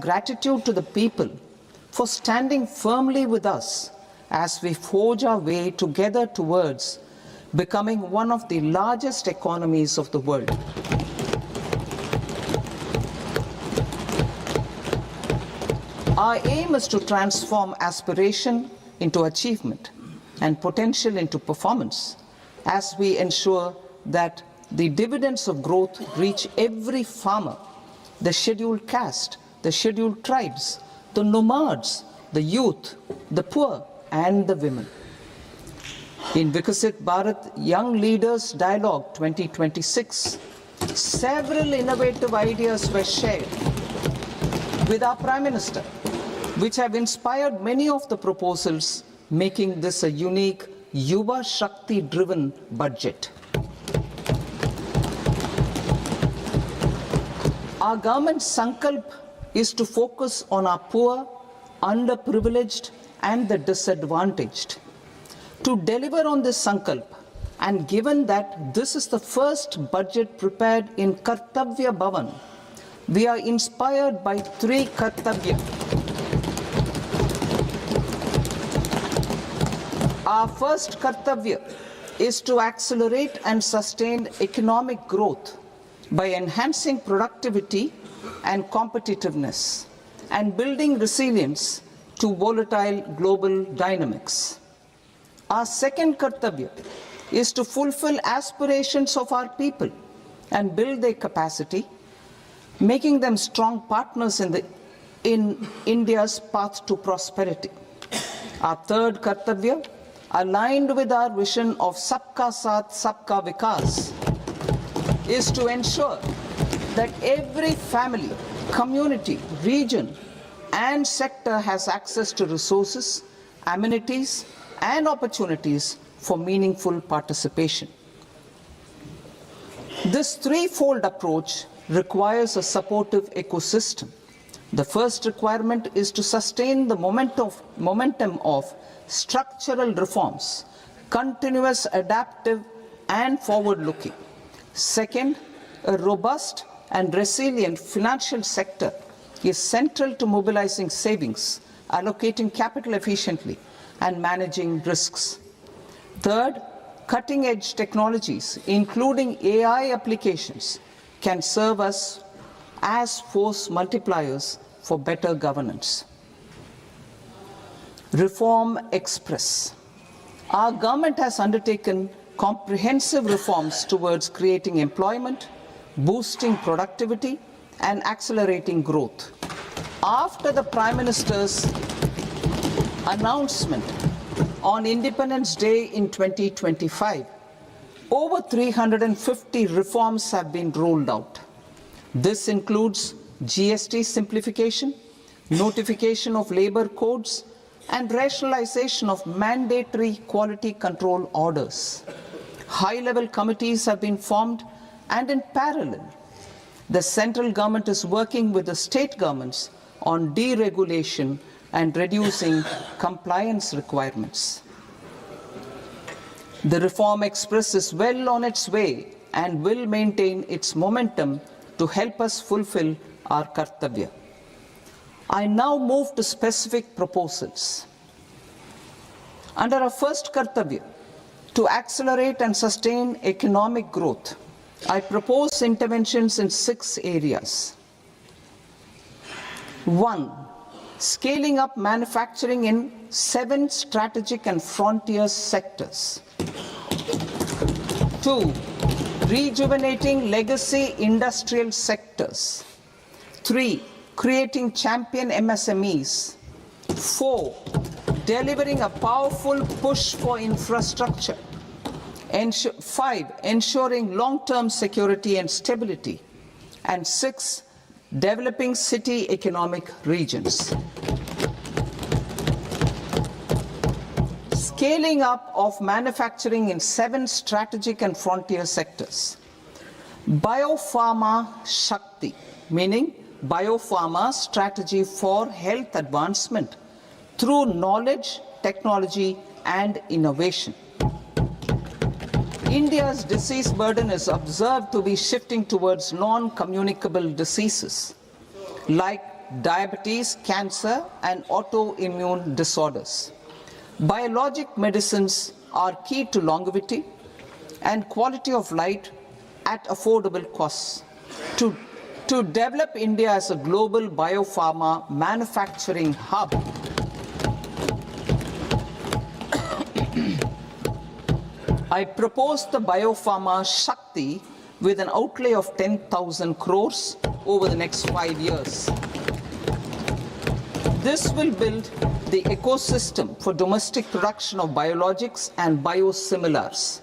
gratitude to the people for standing firmly with us as we forge our way together towards becoming one of the largest economies of the world. Our aim is to transform aspiration into achievement and potential into performance as we ensure that the dividends of growth reach every farmer, the scheduled caste, the scheduled tribes, the nomads, the youth, the poor, and the women. In Vikasit Bharat Young Leaders Dialogue 2026, several innovative ideas were shared with our Prime Minister, which have inspired many of the proposals, making this a unique Yuva Shakti-driven budget. Our government's sankalp is to focus on our poor, underprivileged, and the disadvantaged. To deliver on this sankalp, and given that this is the first budget prepared in Kartavya Bhavan, we are inspired by three Kartavya. Our first Kartavya is to accelerate and sustain economic growth by enhancing productivity and competitiveness and building resilience to volatile global dynamics. Our second Kartavya is to fulfill aspirations of our people and build their capacity, making them strong partners in India's path to prosperity. Our third Kartavya, aligned with our vision of Sabka Saath, Sabka Vikas, is to ensure that every family, community, region, and sector has access to resources, amenities, and opportunities for meaningful participation. This threefold approach requires a supportive ecosystem. The first requirement is to sustain the momentum of structural reforms, continuous, adaptive, and forward-looking. Second, a robust and resilient financial sector is central to mobilizing savings, allocating capital efficiently, and managing risks. Third, cutting-edge technologies, including AI applications, can serve us as force multipliers for better governance. Reform Express. Our government has undertaken comprehensive reforms towards creating employment, boosting productivity, and accelerating growth. After the Prime Minister's announcement on Independence Day in 2025, over 350 reforms have been rolled out. This includes GST simplification, notification of labor codes, and rationalization of mandatory quality control orders. High-level committees have been formed, and in parallel, the central government is working with the state governments on deregulation and reducing compliance requirements. The Reform Express is well on its way and will maintain its momentum to help us fulfill our Kartavya. I now move to specific proposals. Under our first Kartavya, to accelerate and sustain economic growth, I propose interventions in 6 areas. 1. Scaling up manufacturing in 7 strategic and frontier sectors. 2. Rejuvenating legacy industrial sectors. 3. Creating champion MSMEs. 4. Delivering a powerful push for infrastructure. 5. Ensuring long-term security and stability. And 6. Developing city economic regions. Scaling up of manufacturing in 7 strategic and frontier sectors. Biopharma Shakti, meaning biopharma strategy for health advancement through knowledge, technology, and innovation. India's disease burden is observed to be shifting towards non-communicable diseases like diabetes, cancer, and autoimmune disorders. Biologic medicines are key to longevity and quality of life at affordable costs. To develop India as a global biopharma manufacturing hub, I propose the Biopharma Shakti with an outlay of 10,000 crores over the next 5 years. This will build the ecosystem for domestic production of biologics and biosimilars.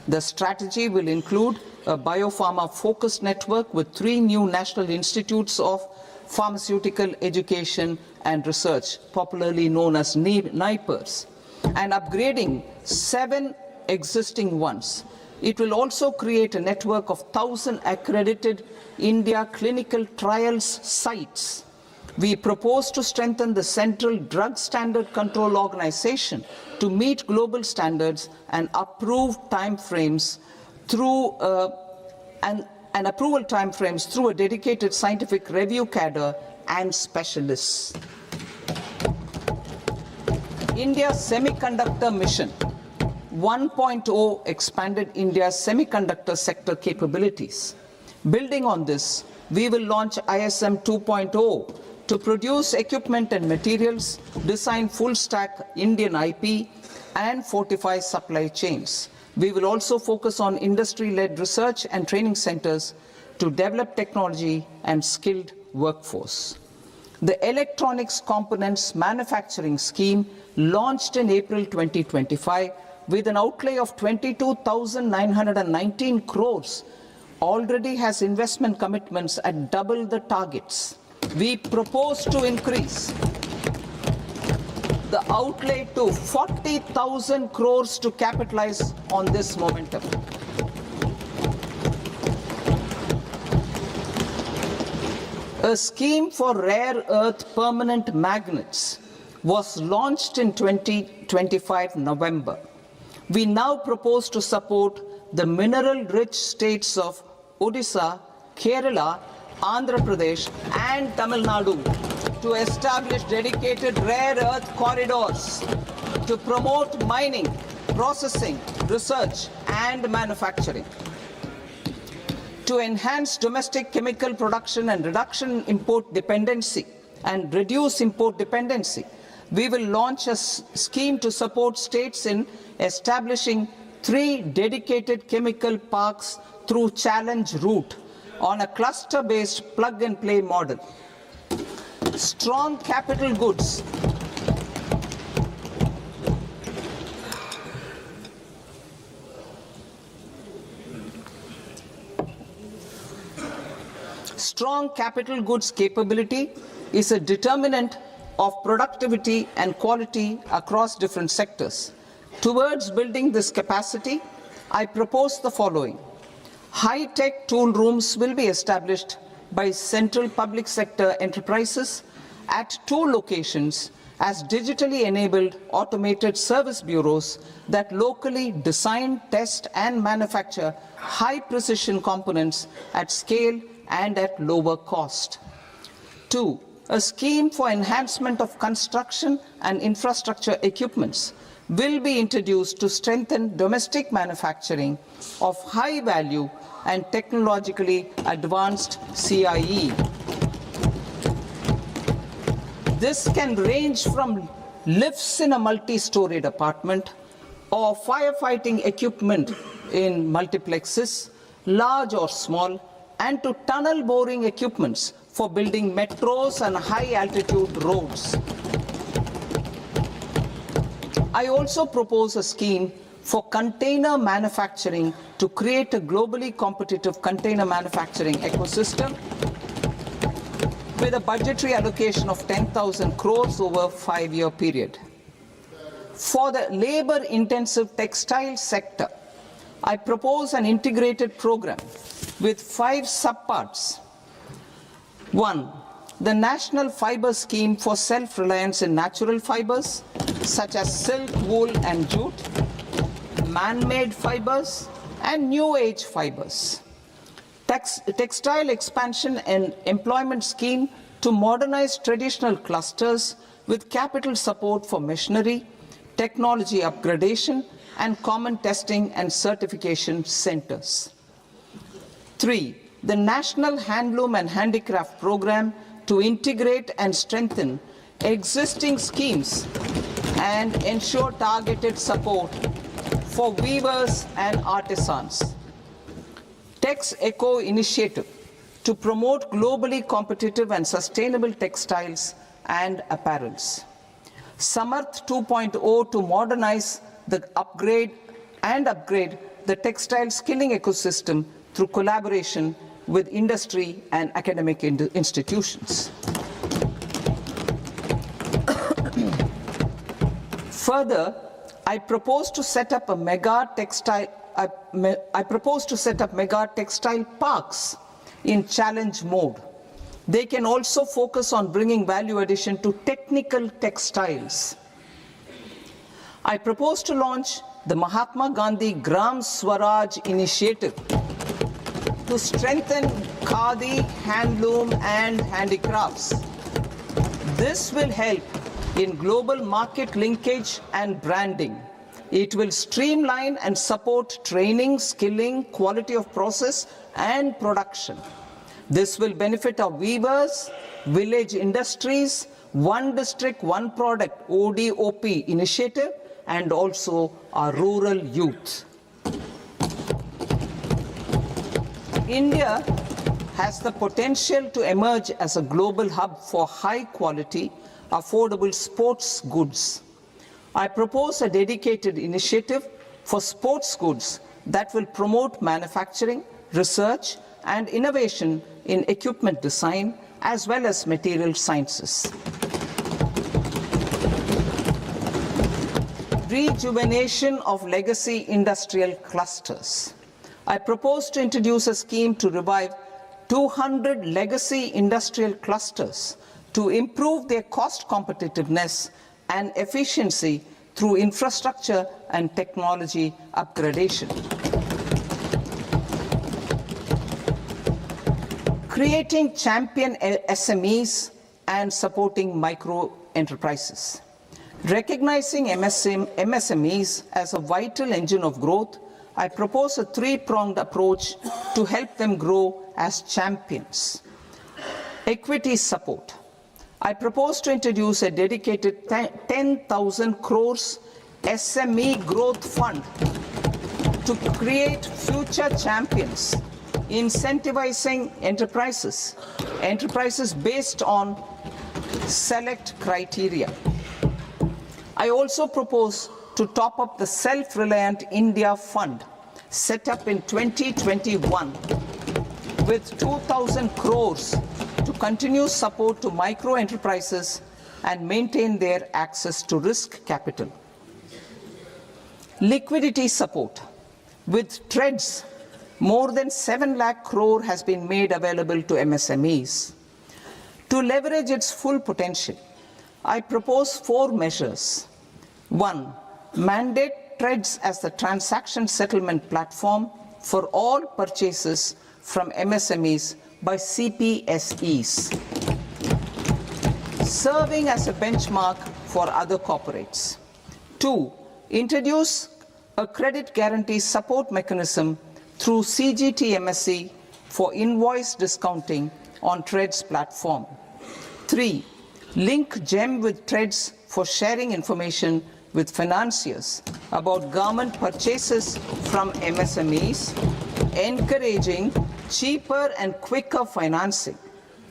The strategy will include a biopharma-focused network with 3 new national institutes of pharmaceutical education and research, popularly known as NIPERs, and upgrading 7 existing ones. It will also create a network of 1,000 accredited India clinical trials sites. We propose to strengthen the Central Drug Standard Control Organization to meet global standards and approve timeframes through and approval timeframes through a dedicated scientific review cadre and specialists. India's Semiconductor Mission 1.0 expanded India's semiconductor sector capabilities. Building on this, we will launch ISM 2.0 to produce equipment and materials, design full-stack Indian IP, and fortify supply chains. We will also focus on industry-led research and training centers to develop technology and skilled workforce. The Electronics Components Manufacturing Scheme, launched in April 2025, with an outlay of 22,919 crores, already has investment commitments at double the targets. We propose to increase the outlay to 40,000 crores to capitalize on this momentum. A scheme for rare earth permanent magnets was launched in 2025 November. We now propose to support the mineral-rich states of Odisha, Kerala, Andhra Pradesh, and Tamil Nadu to establish dedicated rare earth corridors to promote mining, processing, research, and manufacturing. To enhance domestic chemical production and reduction import dependency and reduce import dependency, we will launch a scheme to support states in establishing 3 dedicated chemical parks through challenge route on a cluster-based plug-and-play model. Strong capital goods. Strong capital goods capability is a determinant of productivity and quality across different sectors. Towards building this capacity, I propose the following. High-tech tool rooms will be established by central public sector enterprises at 2 locations as digitally enabled automated service bureaus that locally design, test, and manufacture high-precision components at scale and at lower cost. 2. A scheme for enhancement of construction and infrastructure equipments will be introduced to strengthen domestic manufacturing of high value and technologically advanced CIE. This can range from lifts in a multi-storied apartment or firefighting equipment in multiplexes, large or small, and to tunnel boring equipments for building metros and high-altitude roads. I also propose a scheme for container manufacturing to create a globally competitive container manufacturing ecosystem with a budgetary allocation of 10,000 crores over a 5-year period. For the labor-intensive textile sector, I propose an integrated program with 5 subparts. 1. The National Fiber Scheme for self-reliance in natural fibers, such as silk, wool, and jute, man-made fibers, and new-age fibers. Textile expansion and employment scheme to modernize traditional clusters with capital support for machinery, technology upgradation, and common testing and certification centers. 3. The National Handloom and Handicraft Program to integrate and strengthen existing schemes and ensure targeted support for weavers and artisans. Tex Eco Initiative to promote globally competitive and sustainable textiles and apparels. Samarth 2.0 to modernize the upgrade the textile skilling ecosystem through collaboration with industry and academic institutions. Further, I propose to set up mega textile parks in challenge mode. They can also focus on bringing value addition to technical textiles. I propose to launch the Mahatma Gandhi Gram Swaraj initiative to strengthen khadi, handloom, and handicrafts. This will help in global market linkage and branding. It will streamline and support training, skilling, quality of process, and production. This will benefit our weavers, village industries, one district, one product ODOP initiative, and also our rural youth. India has the potential to emerge as a global hub for high quality, affordable sports goods. I propose a dedicated initiative for sports goods that will promote manufacturing, research, and innovation in equipment design as well as material sciences. Rejuvenation of legacy industrial clusters. I propose to introduce a scheme to revive 200 legacy industrial clusters to improve their cost competitiveness and efficiency through infrastructure and technology upgradation. Creating champion SMEs and supporting micro enterprises. Recognizing MSMEs as a vital engine of growth, I propose a three-pronged approach to help them grow as champions. Equity support. I propose to introduce a dedicated 10,000 crores SME growth fund to create future champions, incentivizing enterprises based on select criteria. I also propose to top up the Self-Reliant India Fund set up in 2021 with 2,000 crores to continue support to micro enterprises and maintain their access to risk capital. Liquidity support. With TREDS, more than 7 lakh crore has been made available to MSMEs. To leverage its full potential, I propose 4 measures. 1. Mandate TREDS as the transaction settlement platform for all purchases from MSMEs by CPSEs, serving as a benchmark for other corporates. 2. Introduce a credit guarantee support mechanism through CGT-MSE for invoice discounting on TREDS platform. 3. Link GEM with TREDS for sharing information with financiers about government purchases from MSMEs, encouraging cheaper and quicker financing.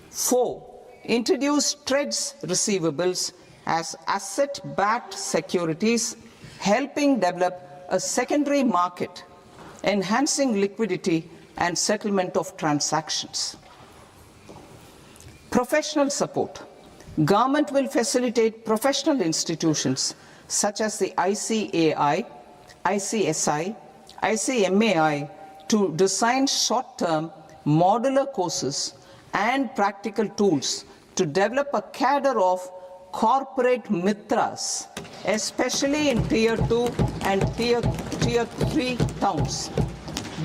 4. Introduce TREDS receivables as asset-backed securities, helping develop a secondary market, enhancing liquidity and settlement of transactions. Professional support. Government will facilitate professional institutions such as the ICAI, ICSI, ICMAI to design short-term modular courses and practical tools to develop a cadre of corporate mitras, especially in Tier 2 and Tier 3 towns.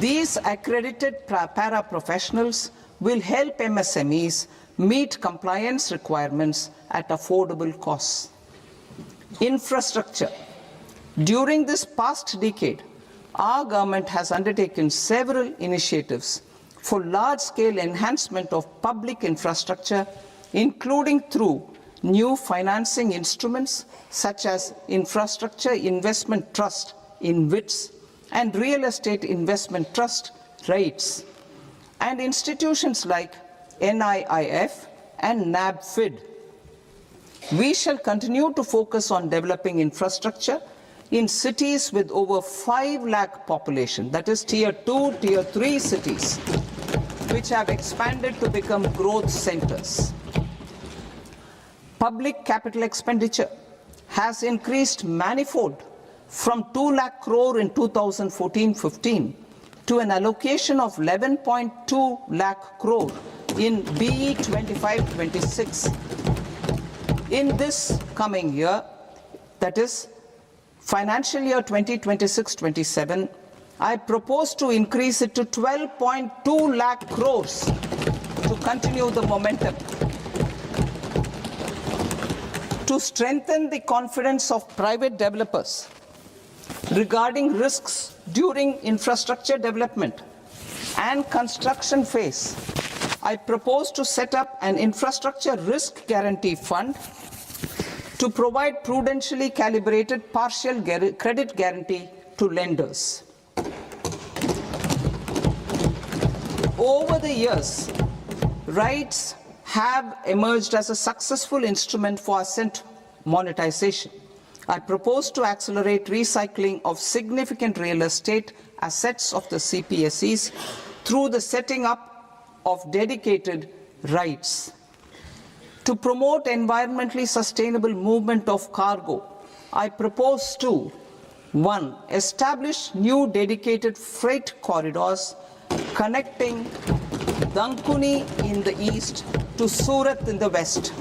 These accredited para-professionals will help MSMEs meet compliance requirements at affordable costs. Infrastructure. During this past decade, our government has undertaken several initiatives for large-scale enhancement of public infrastructure, including through new financing instruments such as Infrastructure Investment Trust (InvITs) and Real Estate Investment Trust (REITs), and institutions like NIIF and NABFID. We shall continue to focus on developing infrastructure in cities with over 5 lakh population, that is Tier 2, Tier 3 cities, which have expanded to become growth centers. Public capital expenditure has increased manifold from 2 lakh crore in 2014-15 to an allocation of 11.2 lakh crore in BE 25-26. In this coming year, that is financial year 2026-27, I propose to increase it to 12.2 lakh crores to continue the momentum. To strengthen the confidence of private developers regarding risks during infrastructure development and construction phase, I propose to set up an infrastructure risk guarantee fund to provide prudentially calibrated partial credit guarantee to lenders. Over the years, REITs have emerged as a successful instrument for asset monetization. I propose to accelerate recycling of significant real estate assets of the CPSEs through the setting up of dedicated REITs. To promote environmentally sustainable movement of cargo, I propose to 1. Establish new dedicated freight corridors connecting Dankuni in the east to Surat in the west.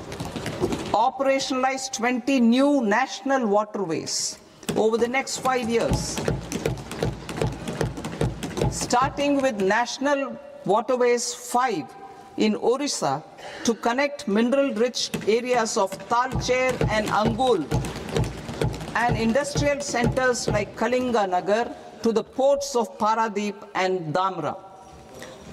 Operationalize 20 new national waterways over the next 5 years, starting with National Waterways 5 in Orissa to connect mineral-rich areas of Talcher and Angul and industrial centers like Kalinga Nagar to the ports of Paradeep and Dhamra.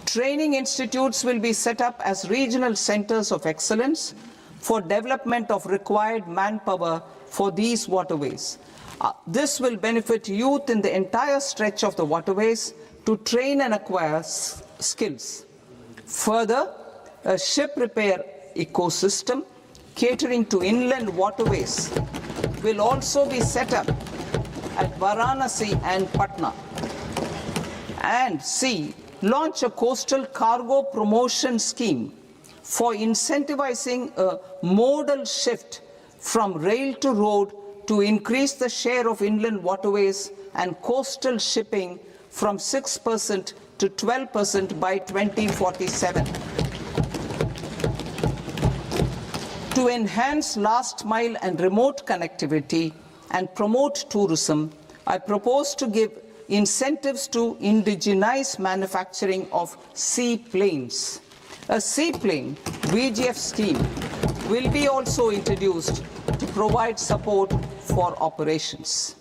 Training institutes will be set up as regional centers of excellence for development of required manpower for these waterways. This will benefit youth in the entire stretch of the waterways to train and acquire skills. Further, a ship repair ecosystem catering to inland waterways will also be set up at Varanasi and Patna. And C, launch a coastal cargo promotion scheme for incentivizing a modal shift from rail to road to increase the share of inland waterways and coastal shipping from 6% to 12% by 2047. To enhance last mile and remote connectivity and promote tourism, I propose to give incentives to indigenize manufacturing of seaplanes. A seaplane VGF scheme will be also introduced to provide support for operations.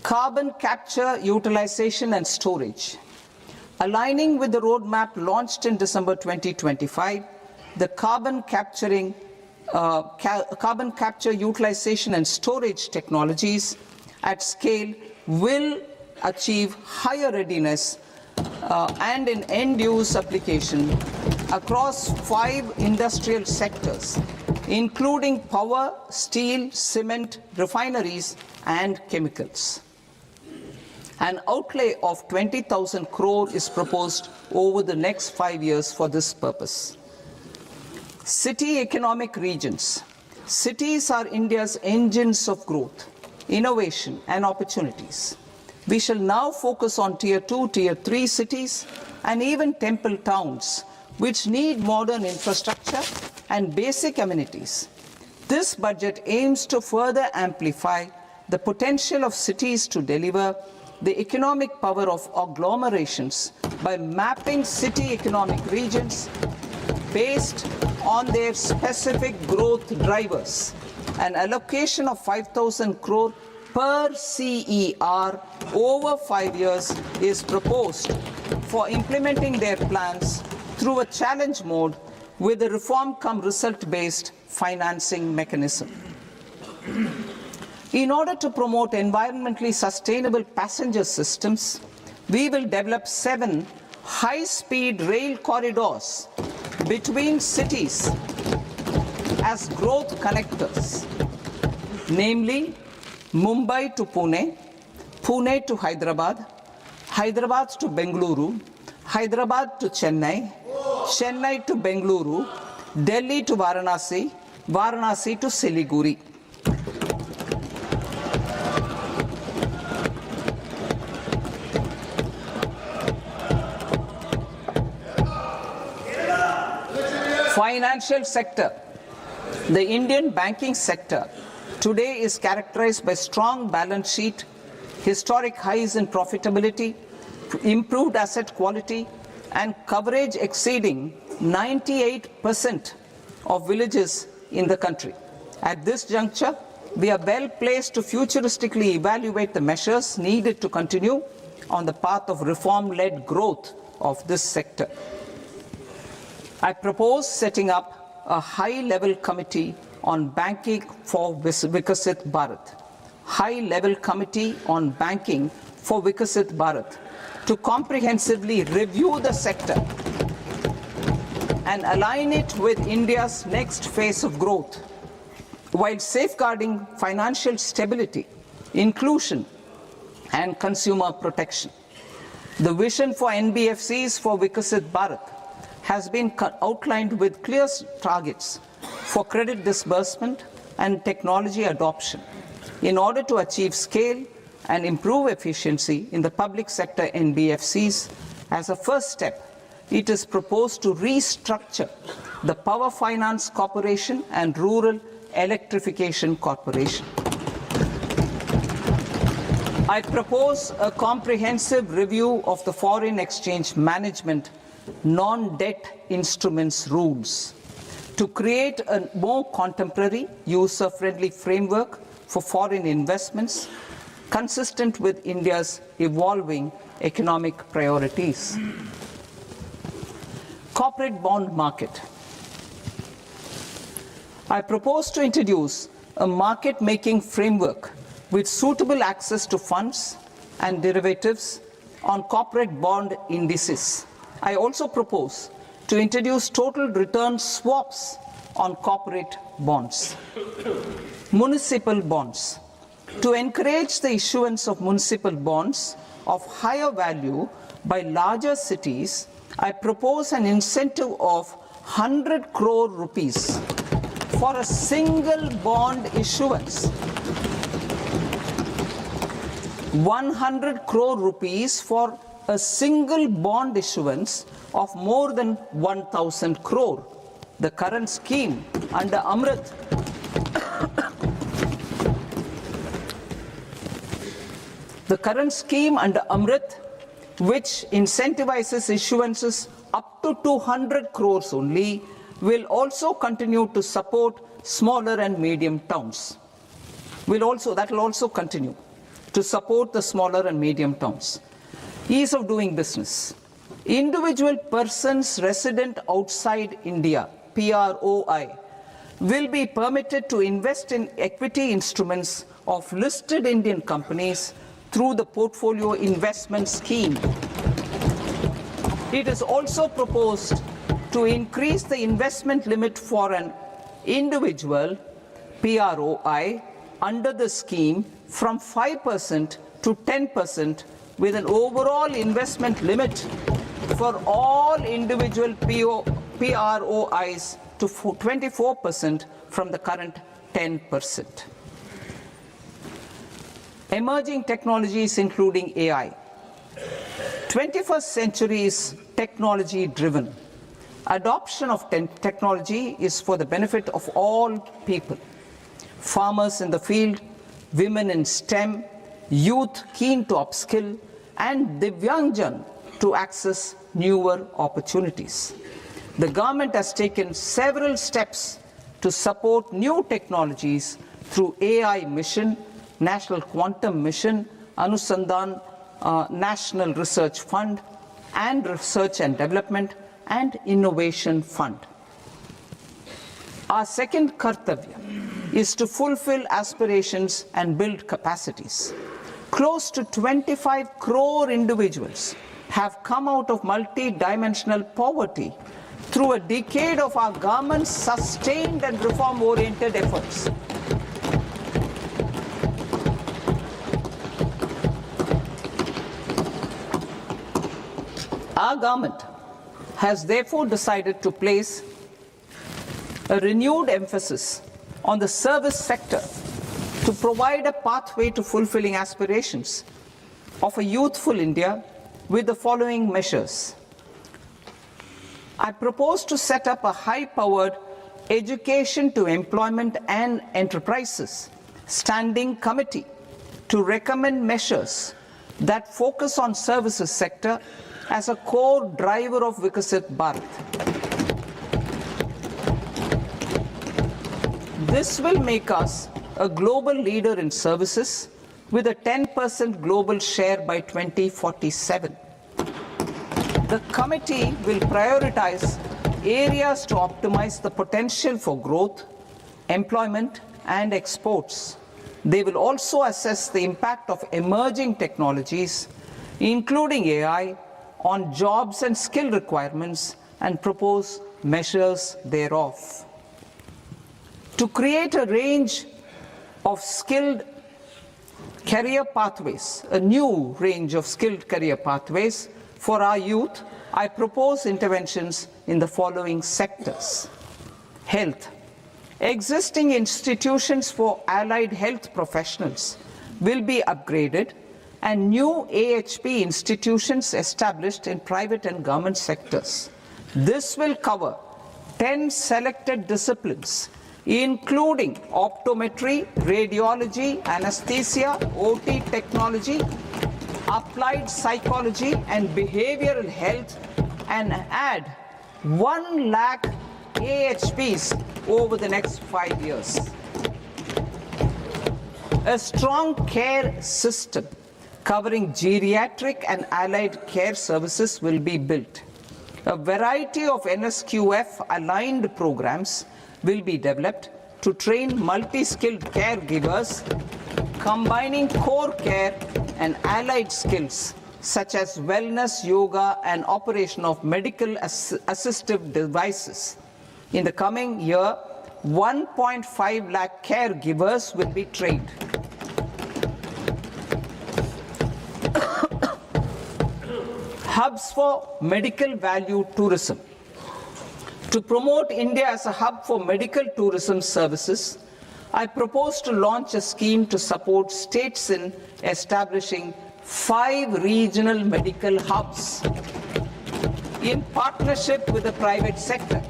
Carbon capture, utilization and storage. Aligning with the roadmap launched in December 2025, the carbon capture, utilization and storage technologies at scale will achieve higher readiness and in end-use application across 5 industrial sectors, including power, steel, cement, refineries, and chemicals. An outlay of 20,000 crore is proposed over the next 5 years for this purpose. City economic regions. Cities are India's engines of growth, innovation, and opportunities. We shall now focus on Tier 2, Tier 3 cities, and even temple towns, which need modern infrastructure and basic amenities. This budget aims to further amplify the potential of cities to deliver the economic power of agglomerations by mapping city economic regions based on their specific growth drivers. An allocation of 5,000 crore per CER over 5 years is proposed for implementing their plans through a challenge mode with a reform-cum-result-based financing mechanism. In order to promote environmentally sustainable passenger systems, we will develop 7 high-speed rail corridors between cities as growth connectors, namely Mumbai to Pune, Pune to Hyderabad, Hyderabad to Bengaluru, Hyderabad to Chennai, Chennai to Bengaluru, Delhi to Varanasi, Varanasi to Siliguri. Financial sector. The Indian banking sector today is characterized by strong balance sheet, historic highs in profitability, improved asset quality, and coverage exceeding 98% of villages in the country. At this juncture, we are well placed to futuristically evaluate the measures needed to continue on the path of reform-led growth of this sector. I propose setting up a high-level committee on banking for Vikasit Bharat. High-level committee on banking for Vikasit Bharat to comprehensively review the sector and align it with India's next phase of growth, while safeguarding financial stability, inclusion, and consumer protection. The vision for NBFCs for Vikasit Bharat has been outlined with clear targets for credit disbursement and technology adoption in order to achieve scale and improve efficiency in the public sector NBFCs. As a first step, it is proposed to restructure the Power Finance Corporation and Rural Electrification Corporation. I propose a comprehensive review of the foreign exchange management non-debt instruments rules to create a more contemporary, user-friendly framework for foreign investments consistent with India's evolving economic priorities. Corporate bond market. I propose to introduce a market-making framework with suitable access to funds and derivatives on corporate bond indices. I also propose to introduce total return swaps on corporate bonds. Municipal bonds. To encourage the issuance of municipal bonds of higher value by larger cities, I propose an incentive of 100 crore rupees for a single bond issuance. 100 crore rupees for a single bond issuance of more than 1,000 crore. The current scheme under Amrit which incentivizes issuances up to 200 crores only, will also continue to support smaller and medium towns. That will also continue to support the smaller and medium towns. Ease of doing business. Individual persons resident outside India, PROI, will be permitted to invest in equity instruments of listed Indian companies through the Portfolio Investment Scheme. It is also proposed to increase the investment limit for an individual PROI under the scheme from 5% to 10%, with an overall investment limit for all individual PROIs to 24% from the current 10%. Emerging technologies including AI. 21st century is technology driven. Adoption of technology is for the benefit of all people. Farmers in the field, women in STEM, youth keen to upskill, and Divyangjan to access newer opportunities. The government has taken several steps to support new technologies through AI Mission, National Quantum Mission, Anusandhan National Research Fund, and Research and Development and Innovation Fund. Our second kartavya is to fulfill aspirations and build capacities. Close to 25 crore individuals have come out of multi-dimensional poverty through a decade of our government's sustained and reform-oriented efforts. Our government has therefore decided to place a renewed emphasis on the service sector to provide a pathway to fulfilling aspirations of a youthful India with the following measures. I propose to set up a high-powered Education to Employment and Enterprises Standing Committee to recommend measures that focus on services sector as a core driver of Vikasit Bharat. This will make us a global leader in services with a 10% global share by 2047. The committee will prioritize areas to optimize the potential for growth, employment, and exports. They will also assess the impact of emerging technologies, including AI, on jobs and skill requirements and propose measures thereof. To create a range of skilled career pathways, a new range of skilled career pathways for our youth, I propose interventions in the following sectors. Health. Existing institutions for allied health professionals will be upgraded and new AHP institutions established in private and government sectors. This will cover 10 selected disciplines, including optometry, radiology, anesthesia, OT technology, applied psychology and behavioral health, and add 1 lakh AHPs over the next 5 years. A strong care system covering geriatric and allied care services will be built. A variety of NSQF-aligned programs will be developed to train multi-skilled caregivers, combining core care and allied skills such as wellness, yoga, and operation of medical assistive devices. In the coming year, 1.5 lakh caregivers will be trained. Hubs for medical value tourism. To promote India as a hub for medical tourism services, I propose to launch a scheme to support states in establishing 5 regional medical hubs in partnership with the private sector.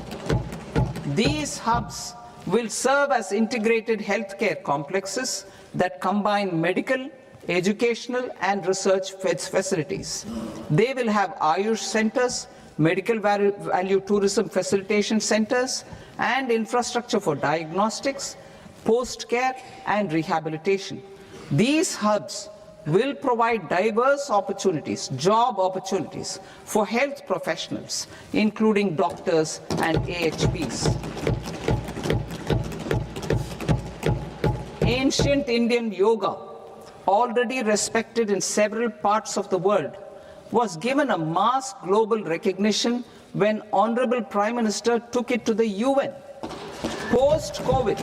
These hubs will serve as integrated healthcare complexes that combine medical, educational, and research facilities. They will have Ayush centers, medical value tourism facilitation centers, and infrastructure for diagnostics, post-care, and rehabilitation. These hubs will provide diverse opportunities, job opportunities for health professionals, including doctors and AHPs. Ancient Indian yoga, already respected in several parts of the world, was given a mass global recognition when Honorable Prime Minister took it to the UN. Post-COVID,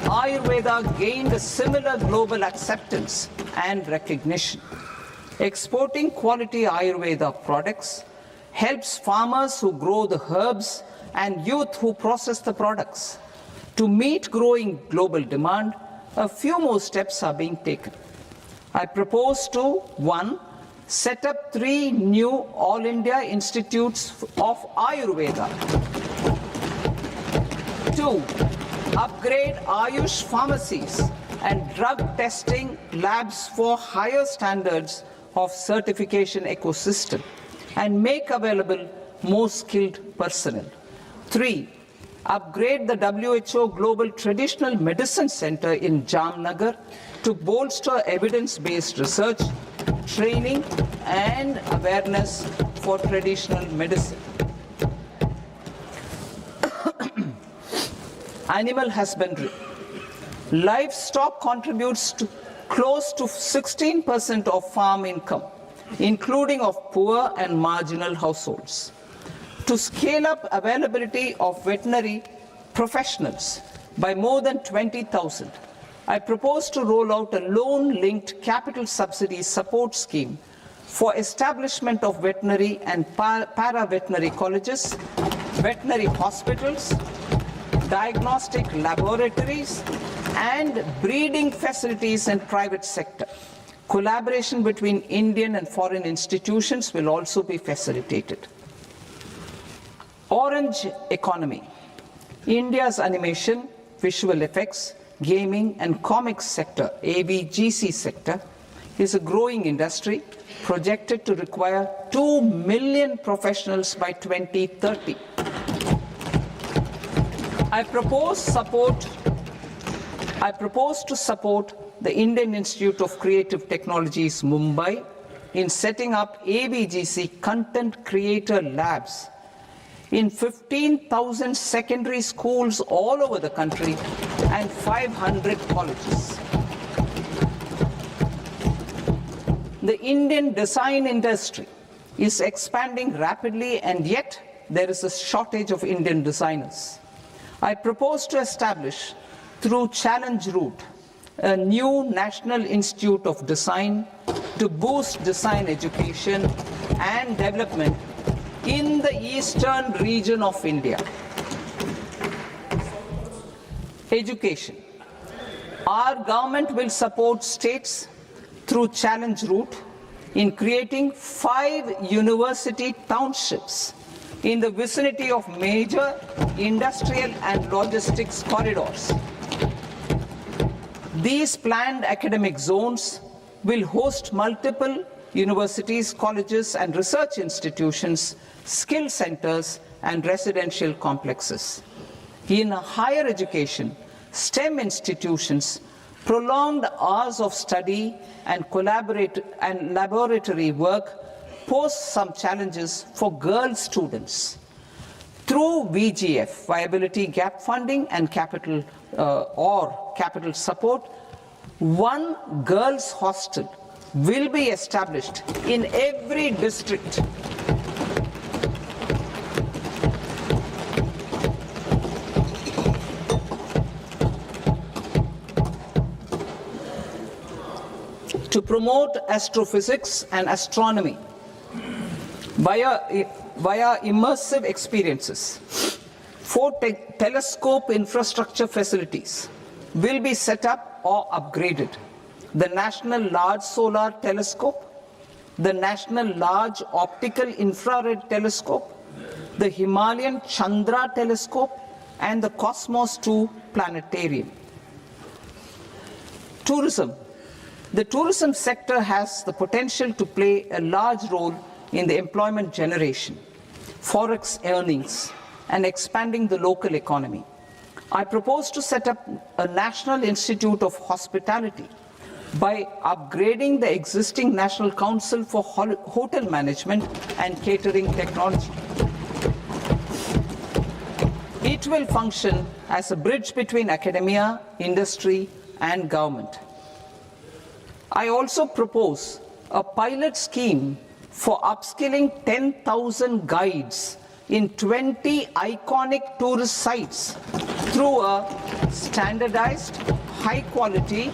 Ayurveda gained a similar global acceptance and recognition. Exporting quality Ayurveda products helps farmers who grow the herbs and youth who process the products. To meet growing global demand, a few more steps are being taken. I propose to 1. Set up 3 new All India Institutes of Ayurveda. 2. Upgrade Ayush pharmacies and drug testing labs for higher standards of certification ecosystem and make available more skilled personnel. 3. Upgrade the WHO Global Traditional Medicine Center in Jamnagar to bolster evidence-based research, training, and awareness for traditional medicine. Animal husbandry. Livestock contributes to close to 16% of farm income, including of poor and marginal households. To scale up availability of veterinary professionals by more than 20,000, I propose to roll out a loan-linked capital subsidy support scheme for establishment of veterinary and para-veterinary colleges, veterinary hospitals, diagnostic laboratories, and breeding facilities in private sector. Collaboration between Indian and foreign institutions will also be facilitated. Orange economy. India's animation, visual effects, gaming and comics sector, AVGC sector, is a growing industry projected to require 2 million professionals by 2030. I propose to support the Indian Institute of Creative Technologies, Mumbai, in setting up AVGC content creator labs in 15,000 secondary schools all over the country and 500 colleges. The Indian design industry is expanding rapidly, and yet there is a shortage of Indian designers. I propose to establish, through Challenge Route, a new National Institute of Design to boost design education and development in the eastern region of India. Education. Our government will support states through Challenge Route in creating 5 university townships in the vicinity of major industrial and logistics corridors. These planned academic zones will host multiple universities, colleges, and research institutions, skill centers, and residential complexes. In higher education, STEM institutions, prolonged hours of study and laboratory work pose some challenges for girl students. Through VGF, viability gap funding and capital support, one girls' hostel will be established in every district. To promote astrophysics and astronomy via immersive experiences, 4 telescope infrastructure facilities will be set up or upgraded. The National Large Solar Telescope, the National Large Optical Infrared Telescope, the Himalayan Chandra Telescope, and the Cosmos 2 Planetarium. Tourism. The tourism sector has the potential to play a large role in the employment generation, forex earnings, and expanding the local economy. I propose to set up a National Institute of Hospitality by upgrading the existing National Council for Hotel Management and Catering Technology. It will function as a bridge between academia, industry, and government. I also propose a pilot scheme for upskilling 10,000 guides in 20 iconic tourist sites through a standardized, high-quality,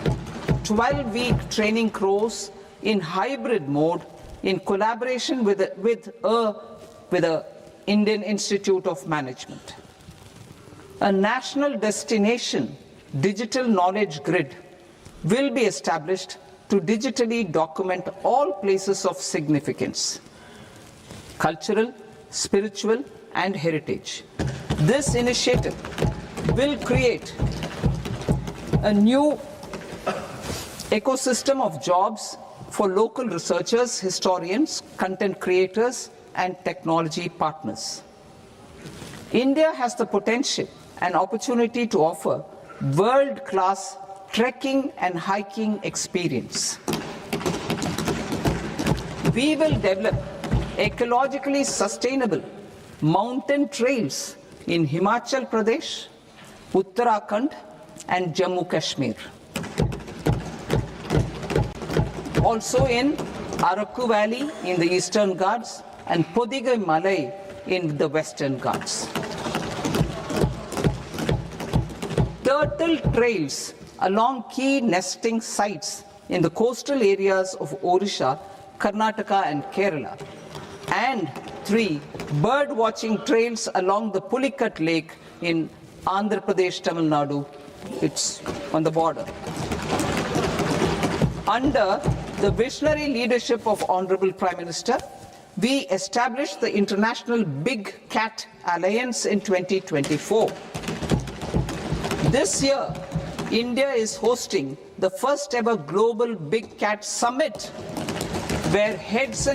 12-week training course in hybrid mode in collaboration with the Indian Institute of Management. A national destination digital knowledge grid will be established to digitally document all places of significance, cultural, spiritual, and heritage. This initiative will create a new ecosystem of jobs for local researchers, historians, content creators, and technology partners. India has the potential and opportunity to offer world-class trekking and hiking experience. We will develop ecologically sustainable mountain trails in Himachal Pradesh, Uttarakhand, and Jammu Kashmir. Also in Araku Valley in the Eastern Ghats and Podigai Malai in the Western Ghats. Turtle trails along key nesting sites in the coastal areas of Odisha, Karnataka, and Kerala. And 3 bird watching trails along the Pulikat Lake in Andhra Pradesh, Tamil Nadu. It's on the border. Under the visionary leadership of Honorable Prime Minister, we established the International Big Cat Alliance in 2024. This year, India is hosting the first ever Global Big Cat Summit, where heads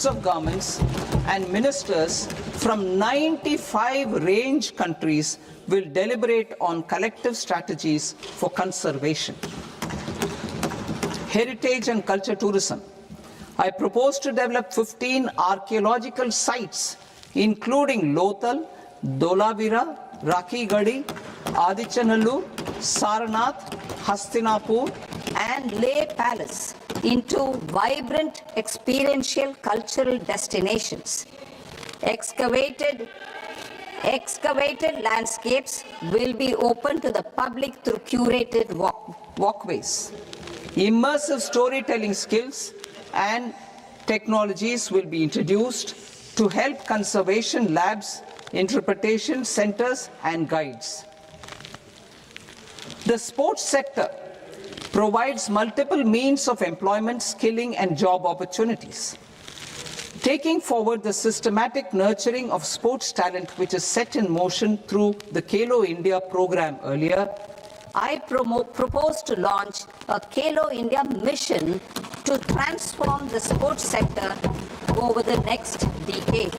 of governments and ministers from 95 range countries will deliberate on collective strategies for conservation. Heritage and culture tourism. I propose to develop 15 archaeological sites, including Lothal, Dholavira, Rakhigarhi, Adichanallur, Saranath, Hastinapur, and Leh Palace into vibrant experiential cultural destinations. Excavated landscapes will be open to the public through curated walkways. Immersive storytelling skills and technologies will be introduced to help conservation labs, interpretation centers, and guides. The sports sector provides multiple means of employment, skilling, and job opportunities. Taking forward the systematic nurturing of sports talent which is set in motion through the Khelo India program earlier, I propose to launch a Khelo India mission to transform the sports sector over the next decade.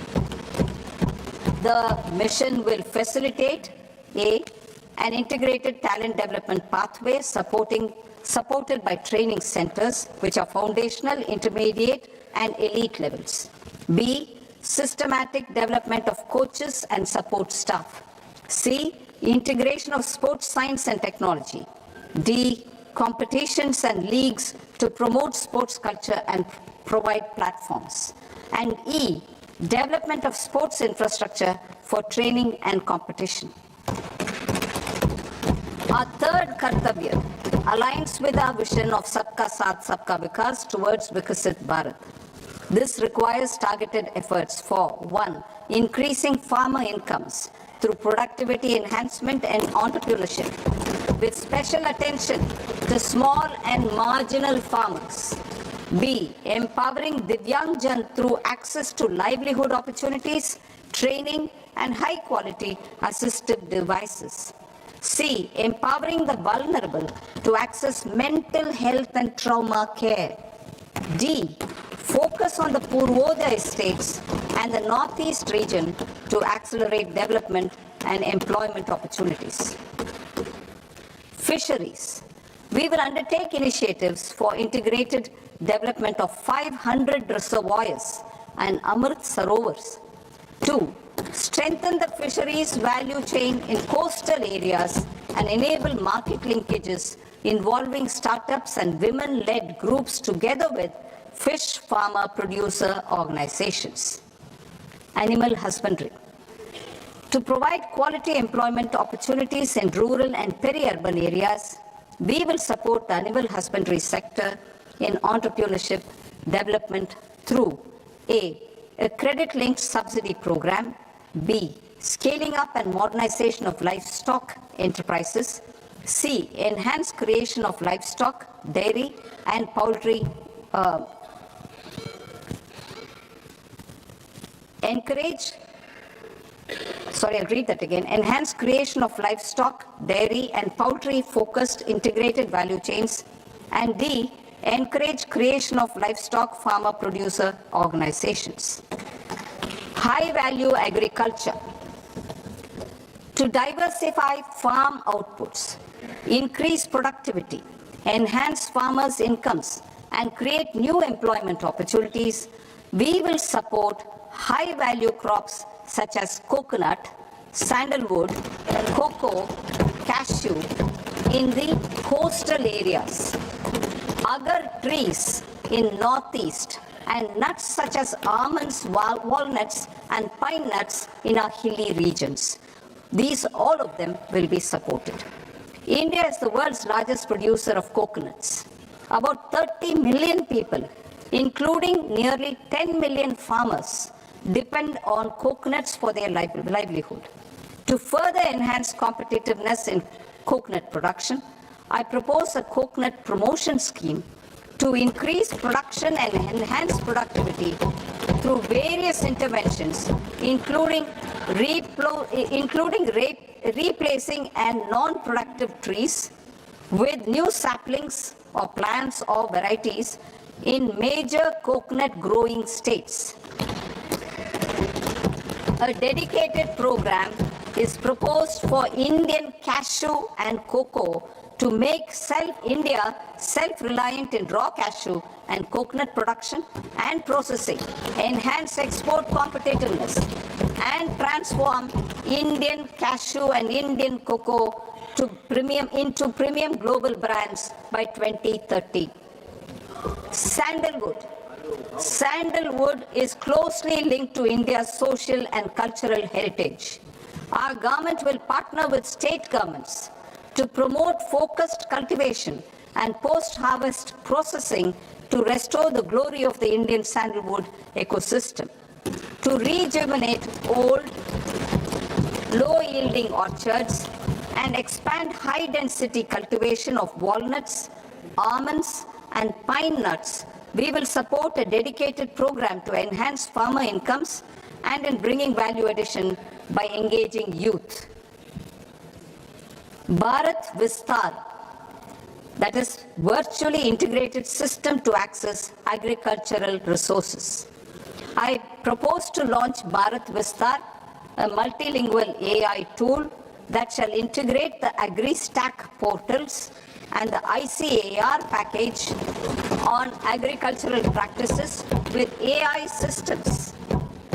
The mission will facilitate an integrated talent development pathway supported by training centers which are foundational, intermediate, and elite levels. B, systematic development of coaches and support staff. C, integration of sports science and technology. D, competitions and leagues to promote sports culture and provide platforms. And E, development of sports infrastructure for training and competition. Our third Kartavya aligns with our vision of Sabka Saath Sabka Vikas towards Vikasit Bharat. This requires targeted efforts for 1, increasing farmer incomes through productivity enhancement and entrepreneurship, with special attention to small and marginal farmers. B, empowering Divyangjan through access to livelihood opportunities, training, and high-quality assistive devices. C, empowering the vulnerable to access mental health and trauma care. D, focus on the Purvodaya states and the Northeast region to accelerate development and employment opportunities. Fisheries. We will undertake initiatives for integrated development of 500 reservoirs and Amrit Sarovars. 2, strengthen the fisheries value chain in coastal areas and enable market linkages involving startups and women-led groups together with fish farmer producer organizations. Animal husbandry. To provide quality employment opportunities in rural and peri-urban areas, we will support the animal husbandry sector in entrepreneurship development through A, credit-linked subsidy program, B, scaling up and modernization of livestock enterprises, C, enhanced creation of livestock, dairy, and poultry, enhanced creation of livestock, dairy, and poultry-focused integrated value chains, and D, encourage creation of livestock farmer-producer organizations. high-value agriculture, to diversify farm outputs, increase productivity, enhance farmers' incomes, and create new employment opportunities, we will support high-value crops such as coconut, sandalwood, cocoa, cashew in the coastal areas, agar trees in northeast, and nuts such as almonds, walnuts, and pine nuts in our hilly regions. These, all of them, will be supported. India is the world's largest producer of coconuts. About 30 million people, including nearly 10 million farmers, depend on coconuts for their livelihood. To further enhance competitiveness in coconut production, I propose a coconut promotion scheme to increase production and enhance productivity through various interventions, including replacing and non-productive trees with new saplings or plants or varieties in major coconut growing states. A dedicated program is proposed for Indian cashew and cocoa to make India self-reliant in raw cashew and coconut production and processing, enhance export competitiveness, and transform Indian cashew and Indian cocoa into premium global brands by 2030. Sandalwood. Sandalwood is closely linked to India's social and cultural heritage. Our government will partner with state governments to promote focused cultivation and post-harvest processing to restore the glory of the Indian sandalwood ecosystem, to rejuvenate old, low-yielding orchards, and expand high-density cultivation of walnuts, almonds, and pine nuts. We will support a dedicated program to enhance farmer incomes and in bringing value addition by engaging youth. Bharat Vistar, that is virtually integrated system to access agricultural resources. I propose to launch Bharat Vistar, a multilingual AI tool that shall integrate the AgriStack portals and the ICAR package on agricultural practices with AI systems.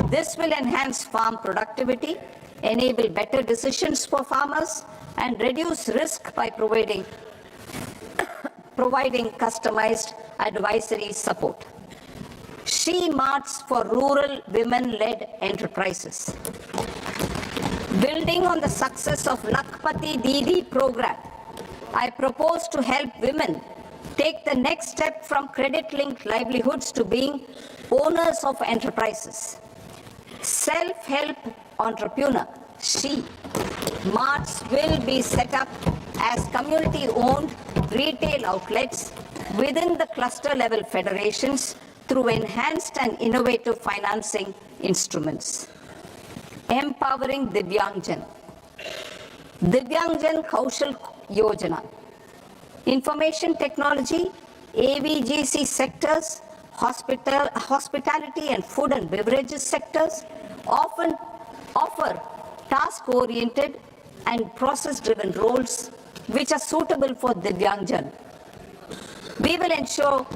This will enhance farm productivity, enable better decisions for farmers, and reduce risk by providing customized advisory support. She Marts for rural women-led enterprises. Building on the success of Lakpati Didi program, I propose to help women take the next step from credit-linked livelihoods to being owners of enterprises. Self-help entrepreneur, She Marts will be set up as community-owned retail outlets within the cluster-level federations through enhanced and innovative financing instruments. Empowering Divyangjan. Divyangjan Kaushal Yojana. Information technology, AVGC sectors, hospitality and food and beverages sectors often offer task-oriented and process-driven roles which are suitable for Divyangjan. We will ensure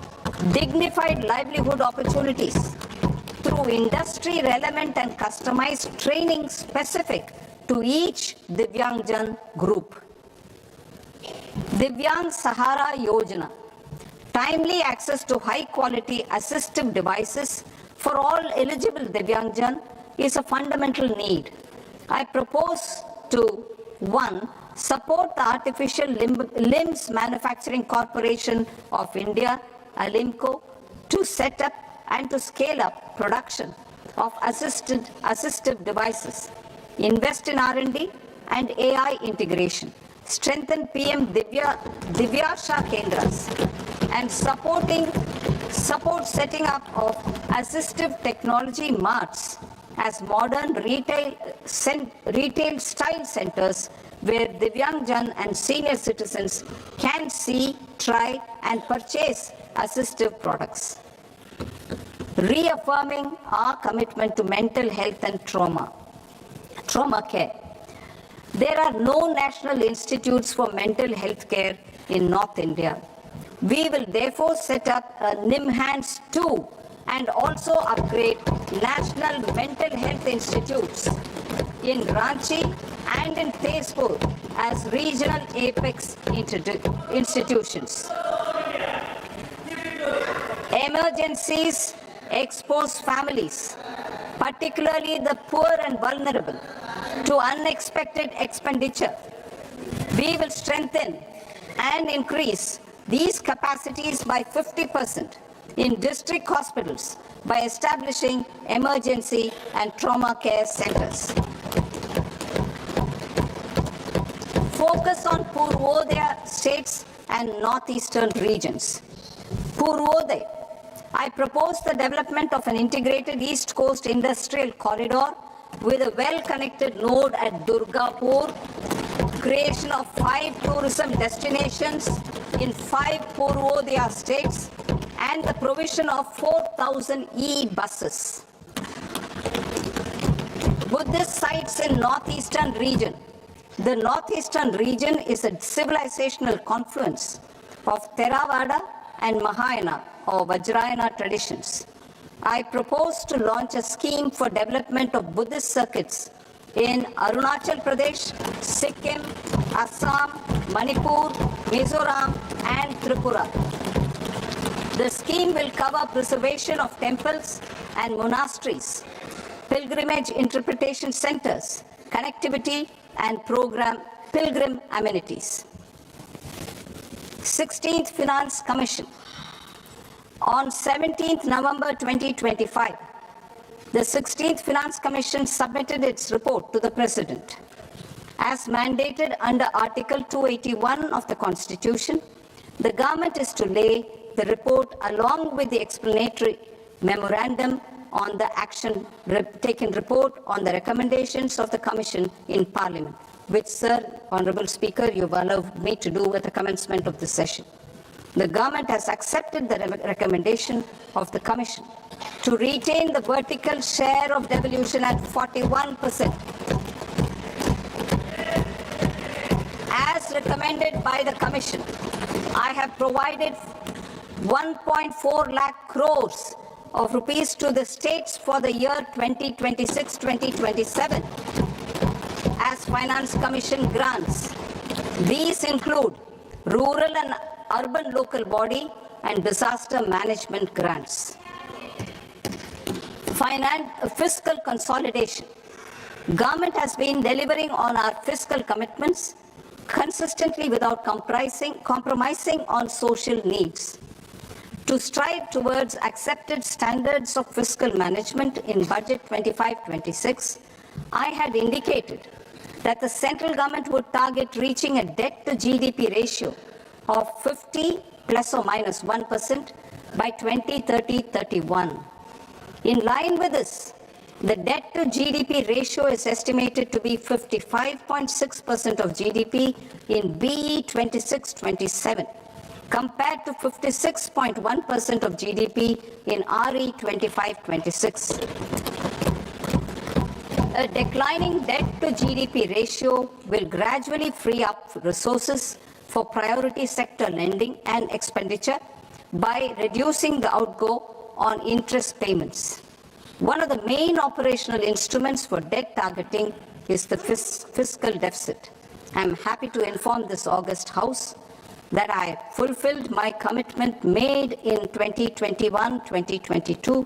dignified livelihood opportunities through industry-relevant and customized training specific to each Divyangjan group. Divyang Sahara Yojana. Timely access to high-quality assistive devices for all eligible Divyangjan is a fundamental need. I propose to 1. Support the Artificial Limbs Manufacturing Corporation of India, ALIMCO, to set up and to scale up production of assistive devices, invest in R&D and AI integration, strengthen PM Divyasha Kendras, and support setting up of assistive technology marts as modern retail style centers where Divyangjan and senior citizens can see, try and purchase assistive products. reaffirming our commitment to mental health and trauma care. There are no national institutes for mental health care in North India. We will therefore set up a NIMHANS 2 and also upgrade national mental health institutes in Ranchi and in Tezpur as regional apex institutions. Emergencies expose families, particularly the poor and vulnerable, to unexpected expenditure. We will strengthen and increase these capacities by 50% in district hospitals by establishing emergency and trauma care centers. Focus on Purvodaya states and northeastern regions. Purvodaya, I propose the development of an integrated East Coast industrial corridor with a well-connected node at Durgapur, creation of 5 tourism destinations in 5 Purvodaya states, and the provision of 4,000 e-buses. Buddhist sites in northeastern region. The northeastern region is a civilizational confluence of Theravada and Mahayana or Vajrayana traditions. I propose to launch a scheme for development of Buddhist circuits in Arunachal Pradesh, Sikkim, Assam, Manipur, Mizoram, and Tripura. The scheme will cover preservation of temples and monasteries, pilgrimage interpretation centers, connectivity, and pilgrim amenities. 16th Finance Commission. On 17th November 2025, the 16th Finance Commission submitted its report to the President. As mandated under Article 281 of the Constitution, the government is to lay the report along with the explanatory memorandum on the action taken report on the recommendations of the Commission in Parliament, which, Sir, Honourable Speaker, you have allowed me to do at the commencement of this session. The government has accepted the recommendation of the Commission to retain the vertical share of devolution at 41%. As recommended by the Commission, I have provided 1.4 lakh crores of rupees to the states for the year 2026-2027 as Finance Commission grants. These include rural and urban local body and disaster management grants. Fiscal consolidation. Government has been delivering on our fiscal commitments consistently without compromising on social needs. To strive towards accepted standards of fiscal management in Budget 25-26, I had indicated that the central government would target reaching a debt to GDP ratio of 50 plus or minus 1% by 2030-31. In line with this, the debt to GDP ratio is estimated to be 55.6% of GDP in BE 26-27, compared to 56.1% of GDP in RE 25-26. A declining debt to GDP ratio will gradually free up resources for priority sector lending and expenditure by reducing the outgo on interest payments. One of the main operational instruments for debt targeting is the fiscal deficit. I am happy to inform this august House that I have fulfilled my commitment made in 2021-2022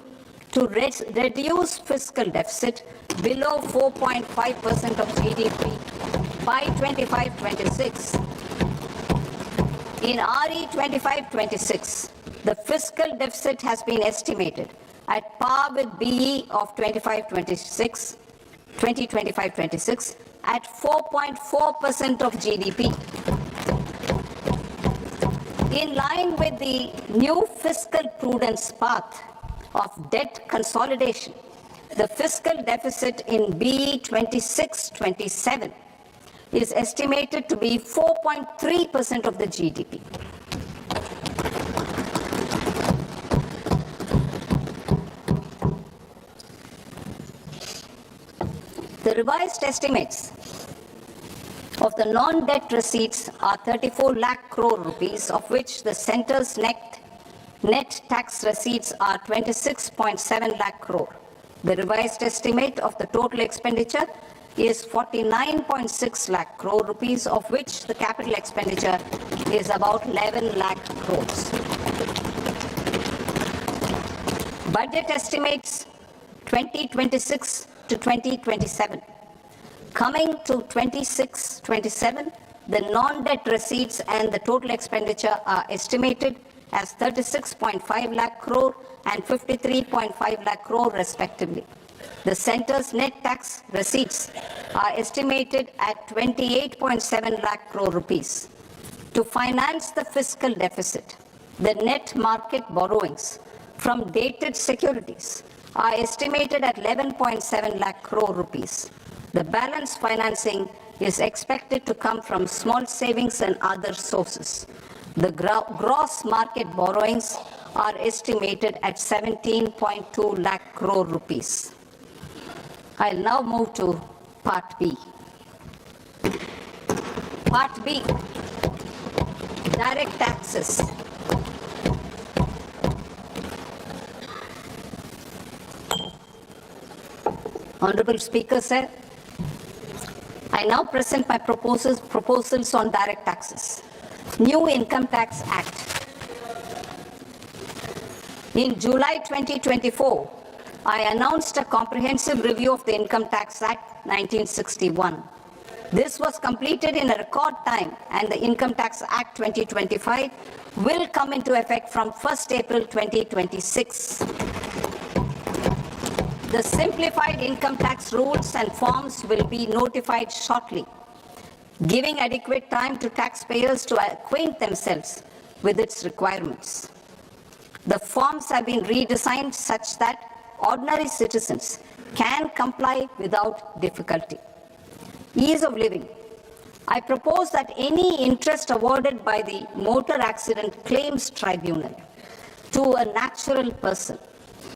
to reduce fiscal deficit below 4.5% of GDP by 25-26. In RE 25-26, the fiscal deficit has been estimated at par with BE of 2025-26 at 4.4% of GDP. In line with the new fiscal prudence path of debt consolidation, the fiscal deficit in BE 26-27 is estimated to be 4.3% of the GDP. The revised estimates of the non-debt receipts are 34 lakh crore rupees, of which the centre's net tax receipts are 26.7 lakh crore. The revised estimate of the total expenditure is 49.6 lakh crore rupees, of which the capital expenditure is about 11 lakh crores. Budget estimates 2026 to 2027. Coming to 26-27, the non-debt receipts and the total expenditure are estimated as 36.5 lakh crore and 53.5 lakh crore respectively. The centre's net tax receipts are estimated at 28.7 lakh crore rupees. To finance the fiscal deficit, the net market borrowings from dated securities are estimated at 11.7 lakh crore rupees. The balance financing is expected to come from small savings and other sources. The gross market borrowings are estimated at 17.2 lakh crore rupees. I'll now move to Part B. Part B, direct taxes. Honorable Speaker, sir, I now present my proposals on direct taxes. New Income Tax Act. In July 2024, I announced a comprehensive review of the Income Tax Act 1961. This was completed in a record time, and the Income Tax Act 2025 will come into effect from 1st April 2026. The simplified income tax rules and forms will be notified shortly, giving adequate time to taxpayers to acquaint themselves with its requirements. The forms have been redesigned such that ordinary citizens can comply without difficulty. Ease of living. I propose that any interest awarded by the Motor Accident Claims Tribunal to a natural person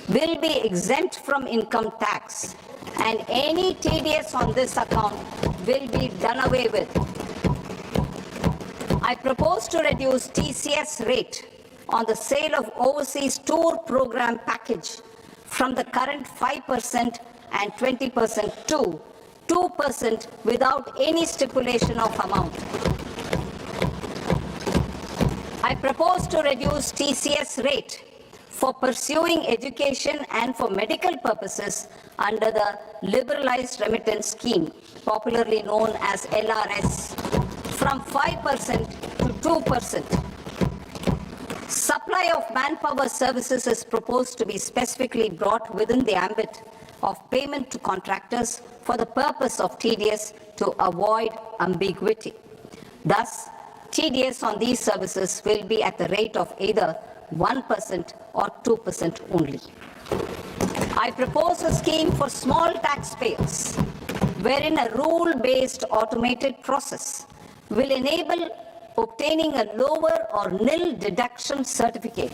will be exempt from income tax, and any TDS on this account will be done away with. I propose to reduce TCS rate on the sale of overseas tour program package from the current 5% and 20% to 2% without any stipulation of amount. I propose to reduce TCS rate for pursuing education and for medical purposes under the Liberalized Remittance Scheme, popularly known as LRS, from 5% to 2%. Supply of manpower services is proposed to be specifically brought within the ambit of payment to contractors for the purpose of TDS to avoid ambiguity. Thus, TDS on these services will be at the rate of either 1% or 2% only. I propose a scheme for small taxpayers, wherein a rule-based automated process will enable obtaining a lower or nil deduction certificate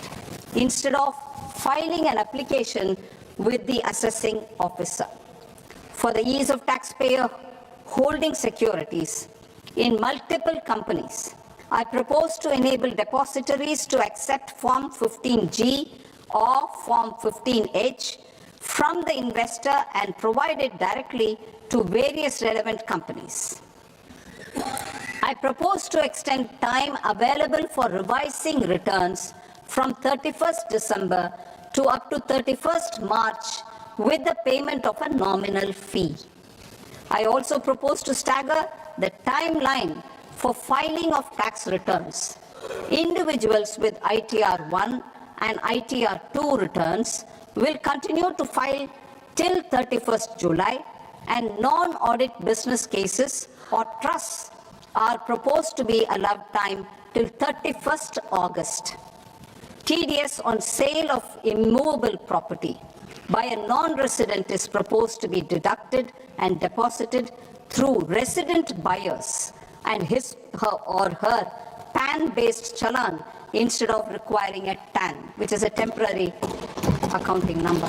instead of filing an application with the assessing officer. For the ease of taxpayer holding securities in multiple companies, I propose to enable depositories to accept Form 15G or Form 15H from the investor and provide it directly to various relevant companies. I propose to extend time available for revising returns from 31st December to up to 31st March with the payment of a nominal fee. I also propose to stagger the timeline for filing of tax returns. Individuals with ITR 1 and ITR 2 returns will continue to file till 31st July, and non-audit business cases or trusts are proposed to be allowed time till 31st August. TDS on sale of immovable property by a non-resident is proposed to be deducted and deposited through resident buyers and his or her PAN-based challan instead of requiring a TAN, which is a temporary accounting number.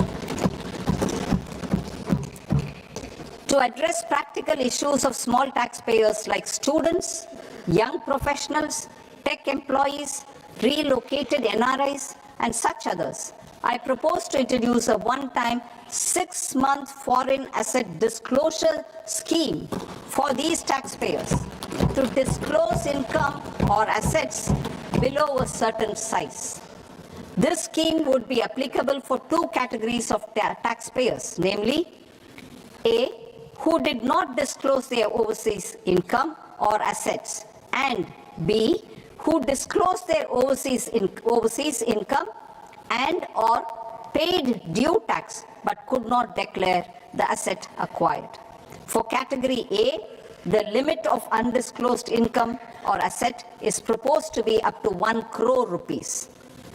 to address practical issues of small taxpayers like students, young professionals, tech employees, relocated NRIs, and such others, I propose to introduce a one-time 6-month foreign asset disclosure scheme for these taxpayers to disclose income or assets below a certain size. This scheme would be applicable for two categories of taxpayers, namely, A, who did not disclose their overseas income or assets, and B, who disclosed their overseas income and or paid due tax but could not declare the asset acquired. For category A, the limit of undisclosed income or asset is proposed to be up to 1 crore rupees.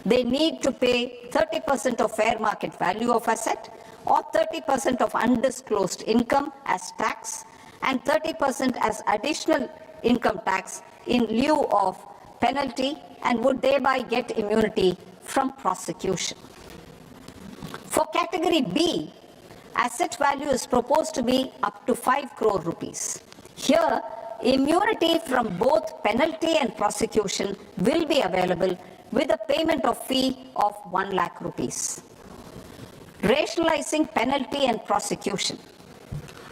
They need to pay 30% of fair market value of asset or 30% of undisclosed income as tax and 30% as additional income tax in lieu of penalty and would thereby get immunity from prosecution. For category B, asset value is proposed to be up to 5 crore rupees. Here, immunity from both penalty and prosecution will be available with a payment of fee of 1 lakh rupees. Rationalizing penalty and prosecution.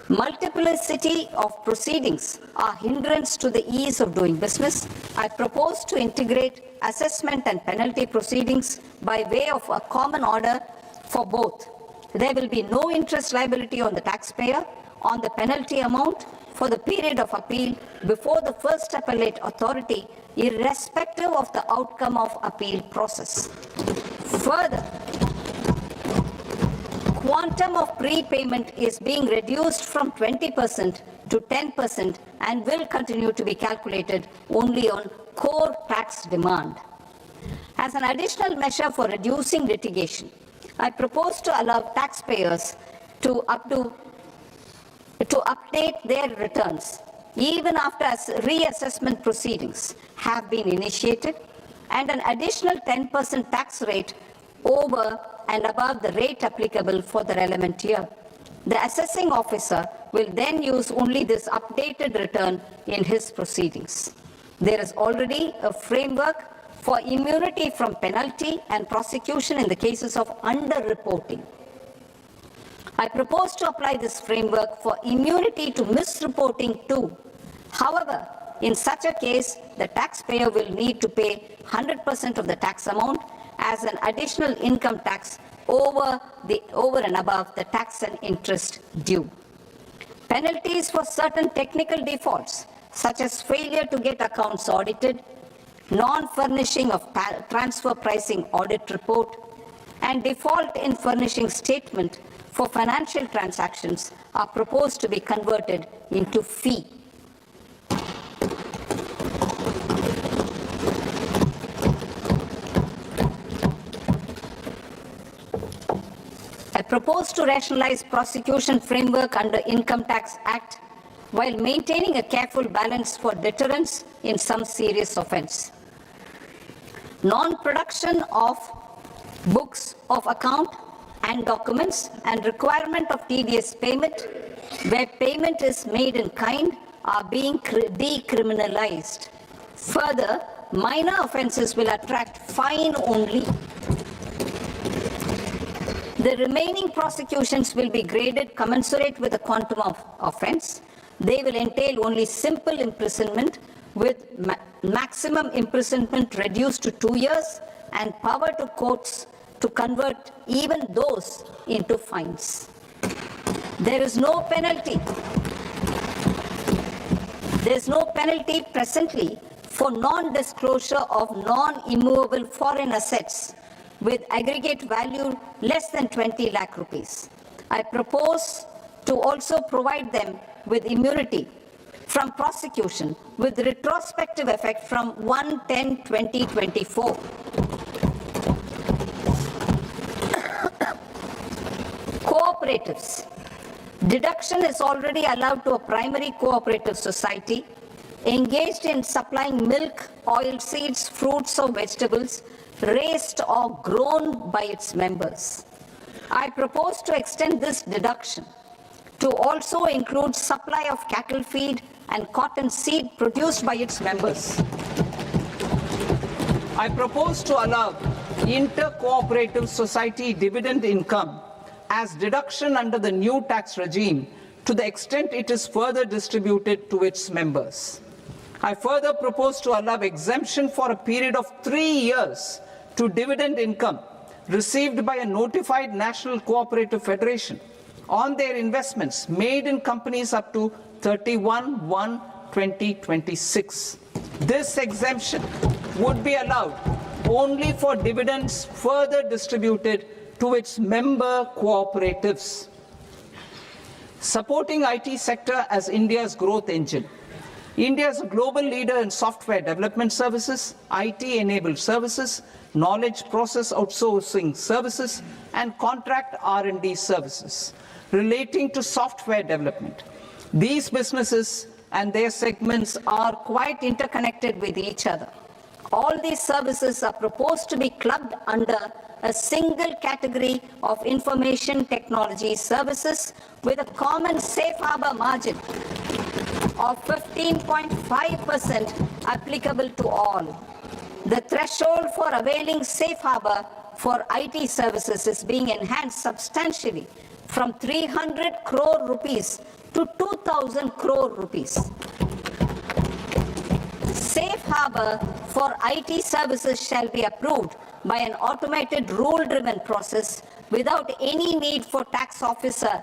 Multiplicity of proceedings are hindrance to the ease of doing business. I propose to integrate assessment and penalty proceedings by way of a common order for both. There will be no interest liability on the taxpayer on the penalty amount for the period of appeal before the first appellate authority, irrespective of the outcome of appeal process. Further, quantum of prepayment is being reduced from 20% to 10% and will continue to be calculated only on core tax demand. As an additional measure for reducing litigation, I propose to allow taxpayers to update their returns even after reassessment proceedings have been initiated, and an additional 10% tax rate over and above the rate applicable for the relevant year. The assessing officer will then use only this updated return in his proceedings. There is already a framework for immunity from penalty and prosecution in the cases of underreporting. I propose to apply this framework for immunity to misreporting too. However, in such a case, the taxpayer will need to pay 100% of the tax amount as an additional income tax over and above the tax and interest due. Penalties for certain technical defaults, such as failure to get accounts audited, non-furnishing of transfer pricing audit report, and default in furnishing statement for financial transactions are proposed to be converted into fee. I propose to rationalize prosecution framework under Income Tax Act while maintaining a careful balance for deterrence in some serious offense. Non-production of books of account and documents and requirement of TDS payment where payment is made in kind are being decriminalized. Further, minor offenses will attract fine only. The remaining prosecutions will be graded commensurate with the quantum of offense. They will entail only simple imprisonment with maximum imprisonment reduced to 2 years and power to courts to convert even those into fines. There is no penalty. There is no penalty presently for non-disclosure of non-immovable foreign assets with aggregate value less than 20 lakh rupees. I propose to also provide them with immunity from prosecution with retrospective effect from 1/10/2024. Cooperatives. Deduction is already allowed to a primary cooperative society engaged in supplying milk, oilseeds, fruits or vegetables raised or grown by its members. I propose to extend this deduction to also include supply of cattle feed and cotton seed produced by its members. I propose to allow inter-cooperative society dividend income as deduction under the new tax regime to the extent it is further distributed to its members. I further propose to allow exemption for a period of 3 years to dividend income received by a notified national cooperative federation on their investments made in companies up to 31/1/2026. This exemption would be allowed only for dividends further distributed to its member cooperatives. Supporting IT sector as India's growth engine. India is a global leader in software development services, IT-enabled services, knowledge process outsourcing services, and contract R&D services relating to software development. These businesses and their segments are quite interconnected with each other. All these services are proposed to be clubbed under a single category of information technology services with a common safe harbor margin of 15.5% applicable to all. The threshold for availing safe harbor for IT services is being enhanced substantially from 300 crore rupees to 2,000 crore rupees. Safe harbor for IT services shall be approved by an automated rule-driven process without any need for tax officer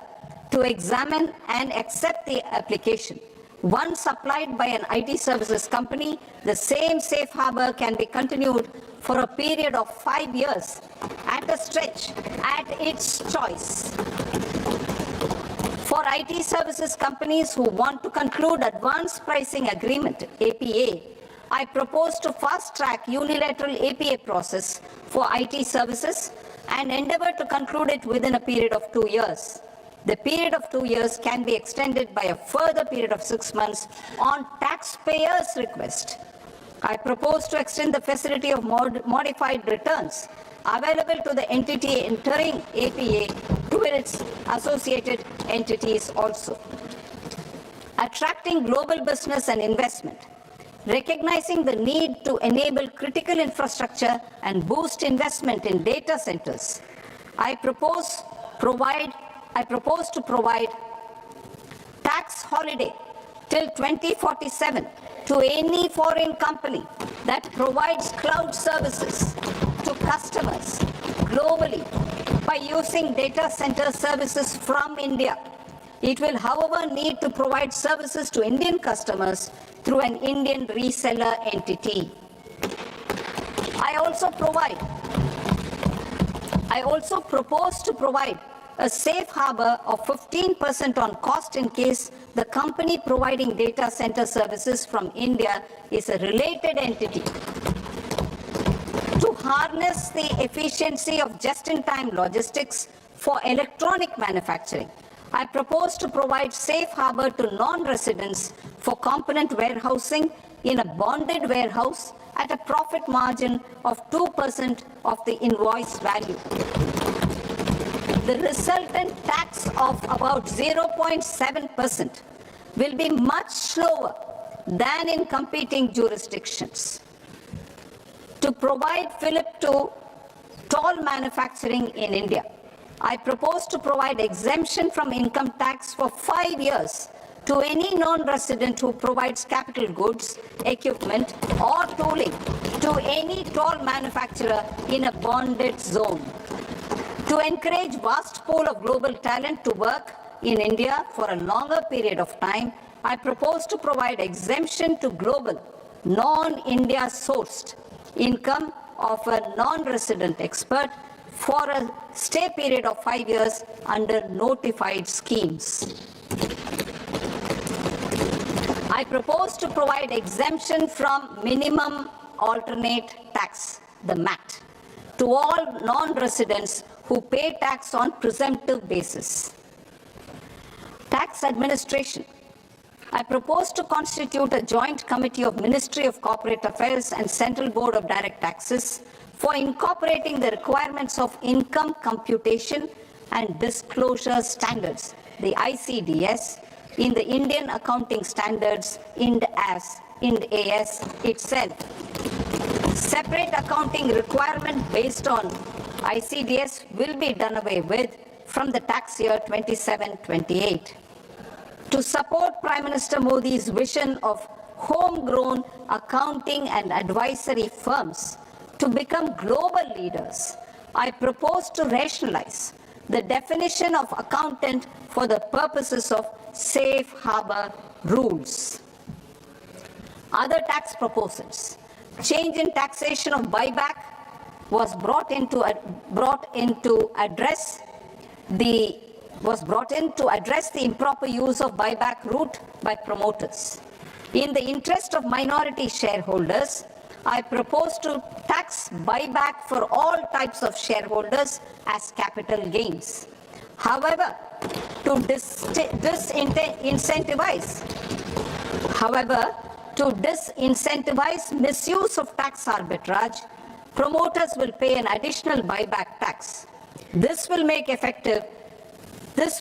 to examine and accept the application. Once applied by an IT services company, the same safe harbor can be continued for a period of 5 years at a stretch at its choice. For IT services companies who want to conclude advanced pricing agreement, APA, I propose to fast-track unilateral APA process for IT services and endeavor to conclude it within a period of 2 years. The period of 2 years can be extended by a further period of 6 months on taxpayers' request. I propose to extend the facility of modified returns available to the entity entering APA to its associated entities also. Attracting global business and investment. Recognizing the need to enable critical infrastructure and boost investment in data centers, I propose to provide tax holiday till 2047 to any foreign company that provides cloud services to customers globally by using data center services from India. It will, however, need to provide services to Indian customers through an Indian reseller entity. I also propose to provide a safe harbor of 15% on cost in case the company providing data center services from India is a related entity. To harness the efficiency of just-in-time logistics for electronic manufacturing, I propose to provide safe harbor to non-residents for component warehousing in a bonded warehouse at a profit margin of 2% of the invoice value. The resultant tax of about 0.7% will be much lower than in competing jurisdictions. To provide fillip to toll manufacturing in India, I propose to provide exemption from income tax for 5 years to any non-resident who provides capital goods, equipment, or tooling to any toll manufacturer in a bonded zone. To encourage vast pool of global talent to work in India for a longer period of time, I propose to provide exemption to global, non-India sourced income of a non-resident expert for a stay period of 5 years under notified schemes. I propose to provide exemption from minimum alternate tax, the MAT, to all non-residents who pay tax on presumptive basis. Tax administration. I propose to constitute a joint committee of Ministry of Corporate Affairs and Central Board of Direct Taxes for incorporating the requirements of income computation and disclosure standards the ICDS, in the Indian Accounting Standards, Ind AS itself. Separate accounting requirement based on ICDS will be done away with from the tax year 27-28. To support Prime Minister Modi's vision of homegrown accounting and advisory firms to become global leaders, I propose to rationalize the definition of accountant for the purposes of safe harbor rules. Other tax proposals. Change in taxation of buyback was brought in to address the improper use of buyback route by promoters. In the interest of minority shareholders, I propose to tax buyback for all types of shareholders as capital gains. However, to disincentivize misuse of tax arbitrage, promoters will pay an additional buyback tax. This will make effective tax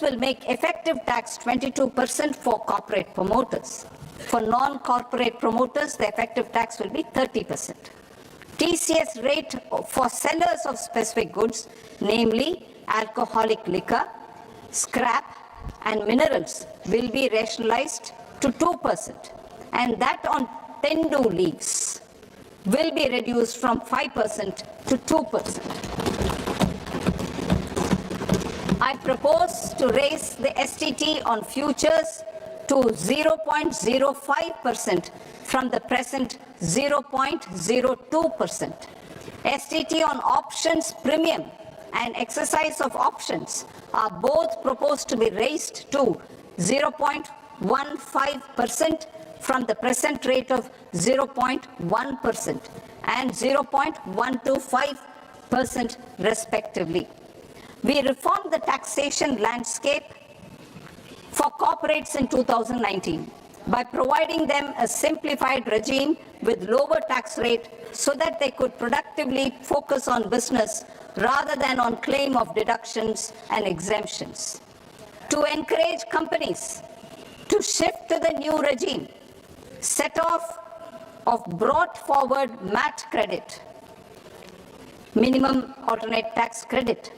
22% for corporate promoters. For non-corporate promoters, the effective tax will be 30%. TCS rate for sellers of specific goods, namely alcoholic liquor, scrap, and minerals, will be rationalized to 2%, and that on tendu leaves will be reduced from 5% to 2%. I propose to raise the STT on futures to 0.05% from the present 0.02%. STT on options premium and exercise of options are both proposed to be raised to 0.15% from the present rate of 0.1% and 0.125% respectively. We reformed the taxation landscape for corporates in 2019 by providing them a simplified regime with lower tax rate so that they could productively focus on business rather than on claim of deductions and exemptions. To encourage companies to shift to the new regime, set off of brought forward MAT credit, minimum alternate tax credit,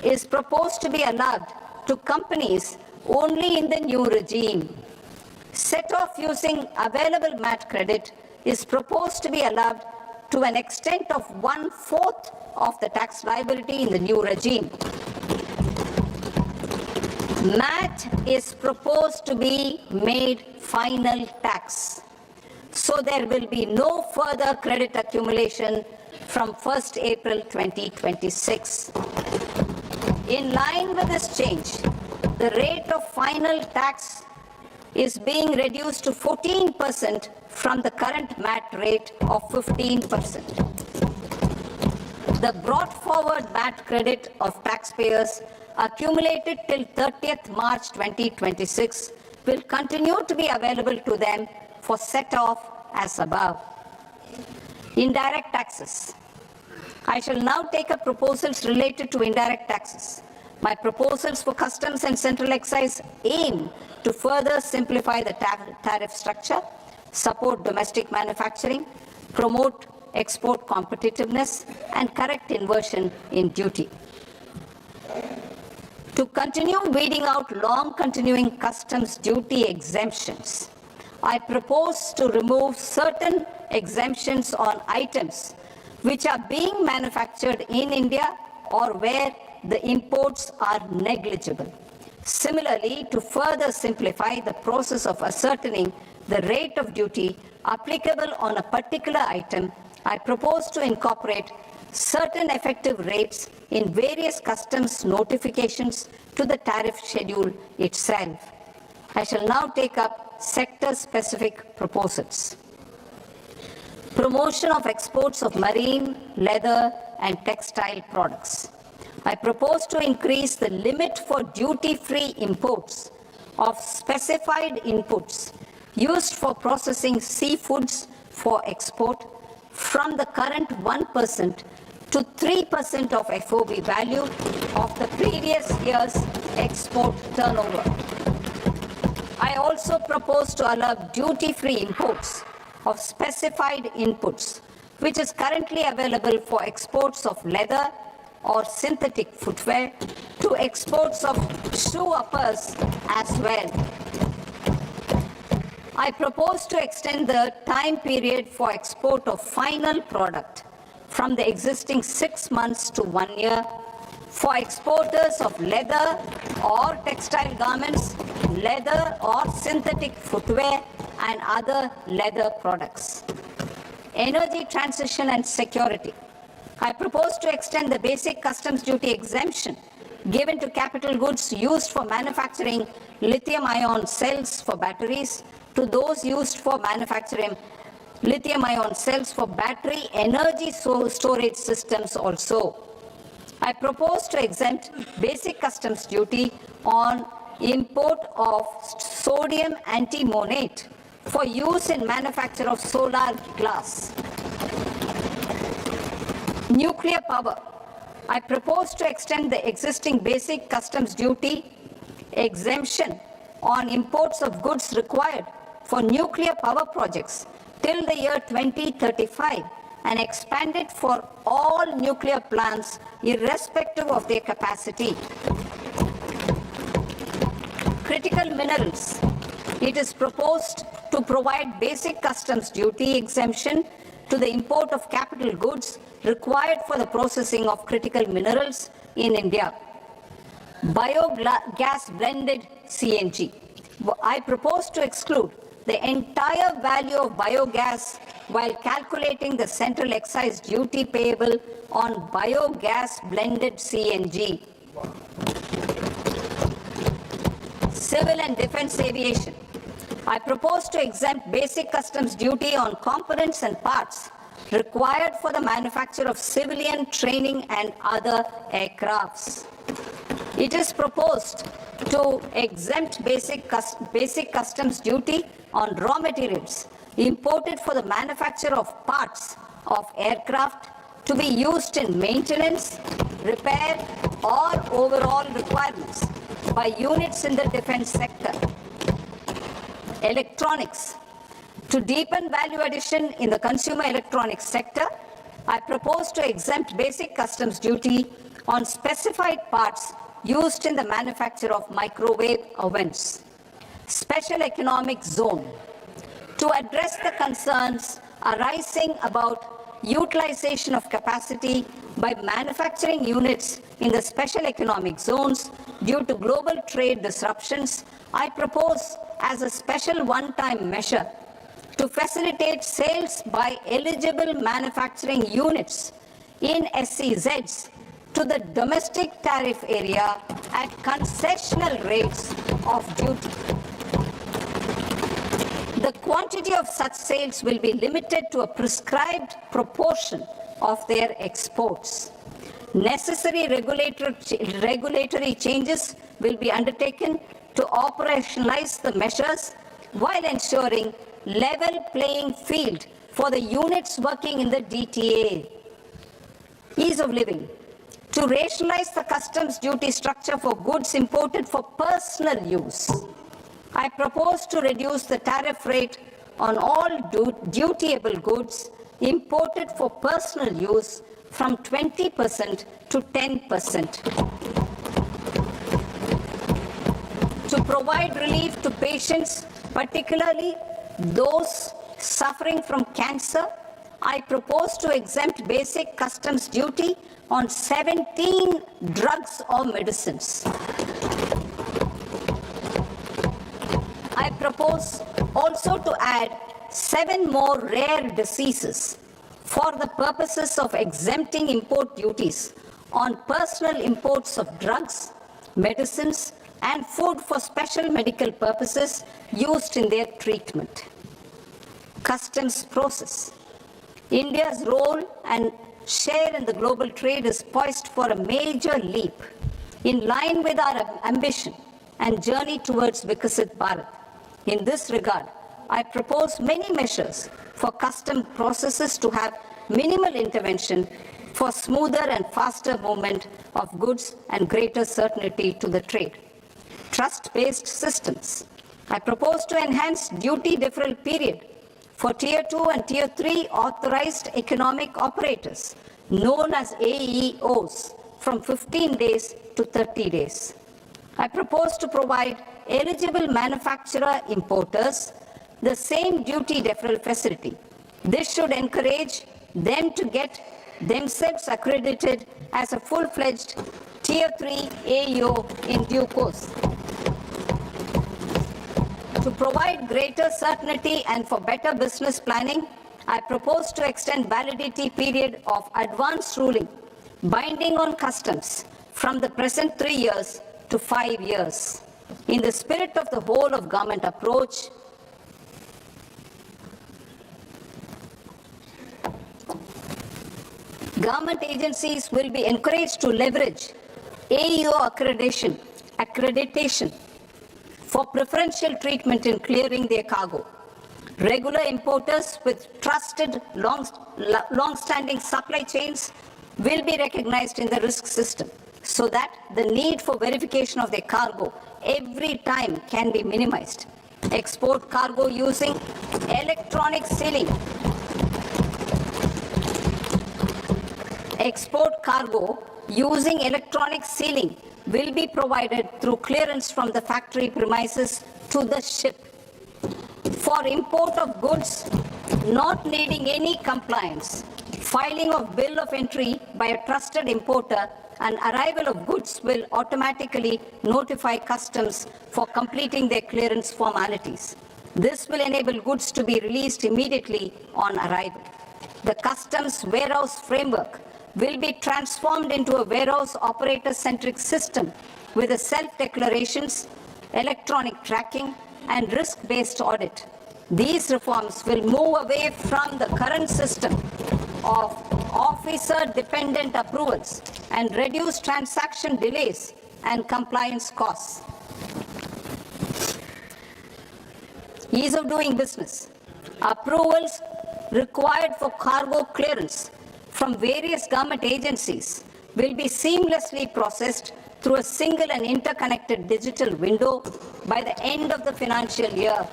is proposed to be allowed to companies only in the new regime. Set off using available MAT credit is proposed to be allowed to an extent of 1/4 of the tax liability in the new regime. MAT is proposed to be made final tax, so there will be no further credit accumulation from 1st April 2026. In line with this change, the rate of final tax is being reduced to 14% from the current MAT rate of 15%. The brought forward MAT credit of taxpayers accumulated till 30th March 2026 will continue to be available to them for set-off as above. Indirect taxes. I shall now take up proposals related to indirect taxes. My proposals for customs and central excise aim to further simplify the tariff structure, support domestic manufacturing, promote export competitiveness, and correct inversion in duty. To continue weeding out long continuing customs duty exemptions, I propose to remove certain exemptions on items which are being manufactured in India or where the imports are negligible. Similarly, to further simplify the process of ascertaining the rate of duty applicable on a particular item, I propose to incorporate certain effective rates in various customs notifications to the tariff schedule itself. I shall now take up sector-specific proposals. Promotion of exports of marine, leather, and textile products. I propose to increase the limit for duty-free imports of specified inputs used for processing seafoods for export from the current 1% to 3% of FOB value of the previous year's export turnover. I also propose to allow duty-free imports of specified inputs, which is currently available for exports of leather or synthetic footwear, to exports of shoe uppers as well. I propose to extend the time period for export of final product from the existing 6 months to 1 year for exporters of leather or textile garments, leather or synthetic footwear, and other leather products. Energy transition and security. I propose to extend the basic customs duty exemption given to capital goods used for manufacturing lithium-ion cells for batteries to those used for manufacturing lithium-ion cells for battery energy storage systems also. I propose to exempt basic customs duty on import of sodium antimonate for use in manufacture of solar glass. Nuclear power. I propose to extend the existing basic customs duty exemption on imports of goods required for nuclear power projects till the year 2035 and expand it for all nuclear plants irrespective of their capacity. Critical minerals. It is proposed to provide basic customs duty exemption to the import of capital goods required for the processing of critical minerals in India. Biogas blended CNG. I propose to exclude the entire value of biogas while calculating the central excise duty payable on biogas blended CNG. Civil and defense aviation. I propose to exempt basic customs duty on components and parts required for the manufacture of civilian training and other aircrafts. It is proposed to exempt basic customs duty on raw materials imported for the manufacture of parts of aircraft to be used in maintenance, repair, or overall requirements by units in the defense sector. Electronics. To deepen value addition in the consumer electronics sector, I propose to exempt basic customs duty on specified parts used in the manufacture of microwave ovens. Special economic zone. To address the concerns arising about utilization of capacity by manufacturing units in the special economic zones due to global trade disruptions, I propose as a special one-time measure to facilitate sales by eligible manufacturing units in SEZs to the domestic tariff area at concessional rates of duty. The quantity of such sales will be limited to a prescribed proportion of their exports. Necessary regulatory changes will be undertaken to operationalize the measures while ensuring level playing field for the units working in the DTA. Ease of living. To rationalize the customs duty structure for goods imported for personal use, I propose to reduce the tariff rate on all dutiable goods imported for personal use from 20% to 10%. To provide relief to patients, particularly those suffering from cancer, I propose to exempt basic customs duty on 17 drugs or medicines. I propose also to add 7 more rare diseases for the purposes of exempting import duties on personal imports of drugs, medicines, and food for special medical purposes used in their treatment. Customs process. India's role and share in the global trade is poised for a major leap in line with our ambition and journey towards Viksit Bharat. In this regard, I propose many measures for custom processes to have minimal intervention for smoother and faster movement of goods and greater certainty to the trade. Trust-based systems. I propose to enhance duty deferral period for Tier 2 and Tier 3 authorized economic operators, known as AEOs, from 15 days to 30 days. I propose to provide eligible manufacturer importers the same duty deferral facility. This should encourage them to get themselves accredited as a full-fledged Tier 3 AEO in due course. To provide greater certainty and for better business planning, I propose to extend validity period of advanced ruling binding on customs from the present 3 years to 5 years. In the spirit of the whole of government approach, government agencies will be encouraged to leverage AEO accreditation for preferential treatment in clearing their cargo. Regular importers with trusted, long-standing supply chains will be recognized in the risk system so that the need for verification of their cargo every time can be minimized. Export cargo using electronic sealing. Export cargo using electronic sealing will be provided through clearance from the factory premises to the ship. For import of goods not needing any compliance, filing of bill of entry by a trusted importer and arrival of goods will automatically notify customs for completing their clearance formalities. This will enable goods to be released immediately on arrival. The customs warehouse framework will be transformed into a warehouse operator-centric system with a self-declarations, electronic tracking, and risk-based audit. These reforms will move away from the current system of officer-dependent approvals and reduce transaction delays and compliance costs. Ease of doing business. Approvals required for cargo clearance from various government agencies will be seamlessly processed through a single and interconnected digital window by the end of the financial year.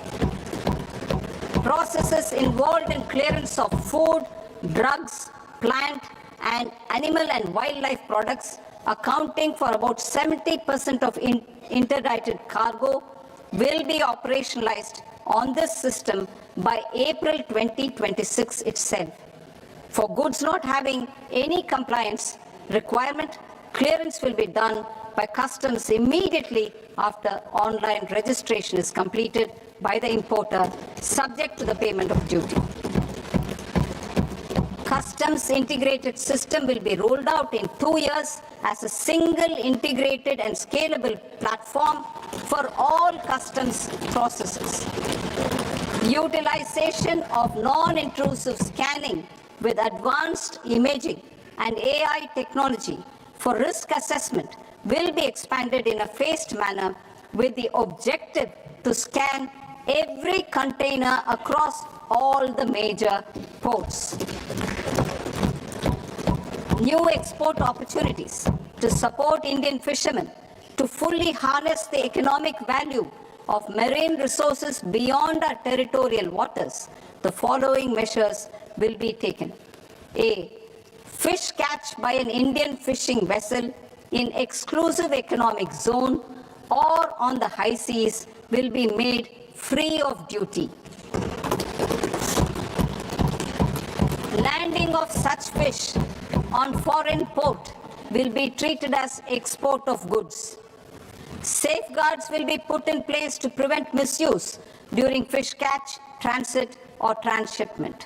Processes involved in clearance of food, drugs, plant, and animal and wildlife products, accounting for about 70% of interdicted cargo, will be operationalized on this system by April 2026 itself. For goods not having any compliance requirement, clearance will be done by customs immediately after online registration is completed by the importer, subject to the payment of duty. Customs integrated system will be rolled out in 2 years as a single integrated and scalable platform for all customs processes. Utilization of non-intrusive scanning with advanced imaging and AI technology for risk assessment will be expanded in a phased manner with the objective to scan every container across all the major ports. New export opportunities to support Indian fishermen to fully harness the economic value of marine resources beyond our territorial waters. The following measures will be taken. A. Fish catch by an Indian fishing vessel in exclusive economic zone or on the high seas will be made free of duty. Landing of such fish on foreign port will be treated as export of goods. Safeguards will be put in place to prevent misuse during fish catch, transit, or transshipment.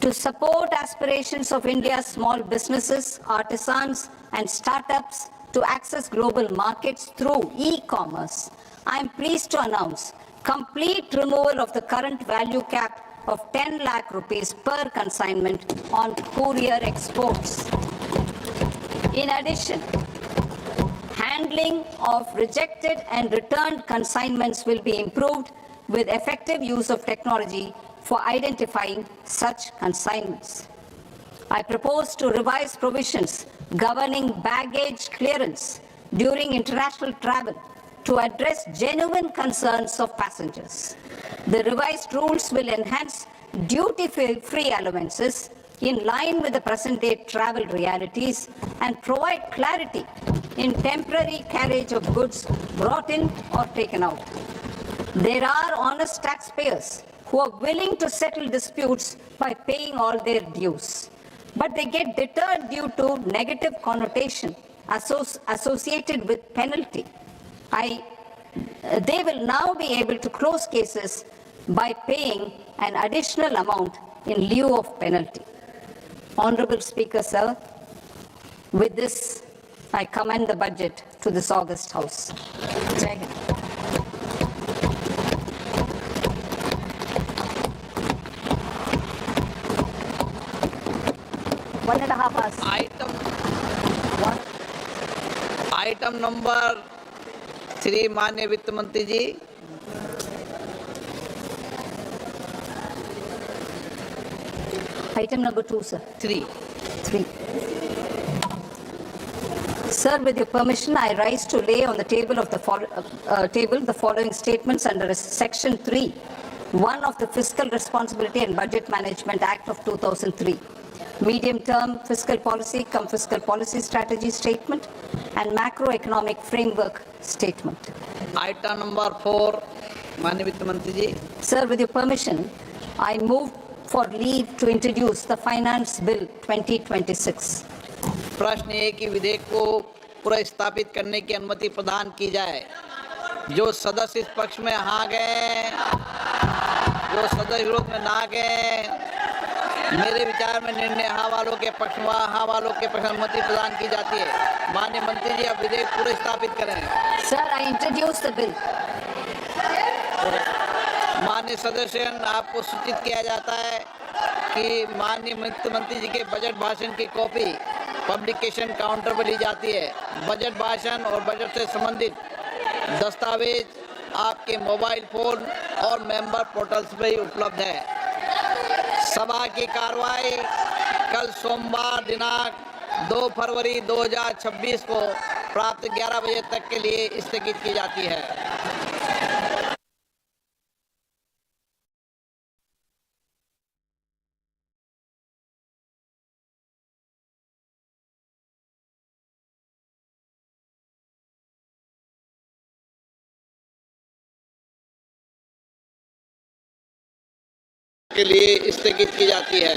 To support aspirations of India's small businesses, artisans, and startups to access global markets through e-commerce, I am pleased to announce complete removal of the current value cap of 10 lakh rupees per consignment on courier exports. In addition, handling of rejected and returned consignments will be improved with effective use of technology for identifying such consignments. I propose to revise provisions governing baggage clearance during international travel to address genuine concerns of passengers. The revised rules will enhance duty-free allowances in line with the present-day travel realities and provide clarity in temporary carriage of goods brought in or taken out. There are honest taxpayers who are willing to settle disputes by paying all their dues, but they get deterred due to negative connotation associated with penalty. They will now be able to close cases by paying an additional amount in lieu of penalty. Honorable Speaker, sir, with this, I commend the budget to this august House. Jai Hind. One and a half hours. Item number 3 माननीय वित्त मंत्री जी। Item number 2, sir. 3 Sir, with your permission, I rise to lay on the table of the following statements under Section 3, 1 of the Fiscal Responsibility and Budget Management Act of 2003, medium-term fiscal policy cum fiscal policy strategy statement, and macroeconomic framework statement. Item number 4 माननीय वित्त मंत्री जी। Sir, with your permission, I move for leave to introduce the Finance Bill 2026. प्रश्न ये कि विधेयक को पुनर्स्थापित करने की अनुमति प्रदान की जाए। जो सदस्य इस पक्ष में हाँ गए, जो सदस्य विरोध में ना गए, मेरे विचार में निर्णय हाँ वालों के पक्ष में हाँ वालों के पक्ष में अनुमति प्रदान की जाती है। माननीय मंत्री जी, अब विधेयक पुनर्स्थापित करें। Sir, I introduce the bill. माननीय सदस्यगण, आपको सूचित किया जाता है कि माननीय वित्त मंत्री जी के बजट भाषण की कॉपी पब्लिकेशन काउंटर पर ली जाती है। बजट भाषण और बजट से संबंधित दस्तावेज आपके मोबाइल फोन और मेंबर पोर्टल्स पर ही उपलब्ध है। सभा की कार्रवाई कल सोमवार दिनांक 2 फरवरी 2026 को प्रातः 11 बजे तक के लिए स्थगित की जाती है। के लिए स्थगित की जाती है।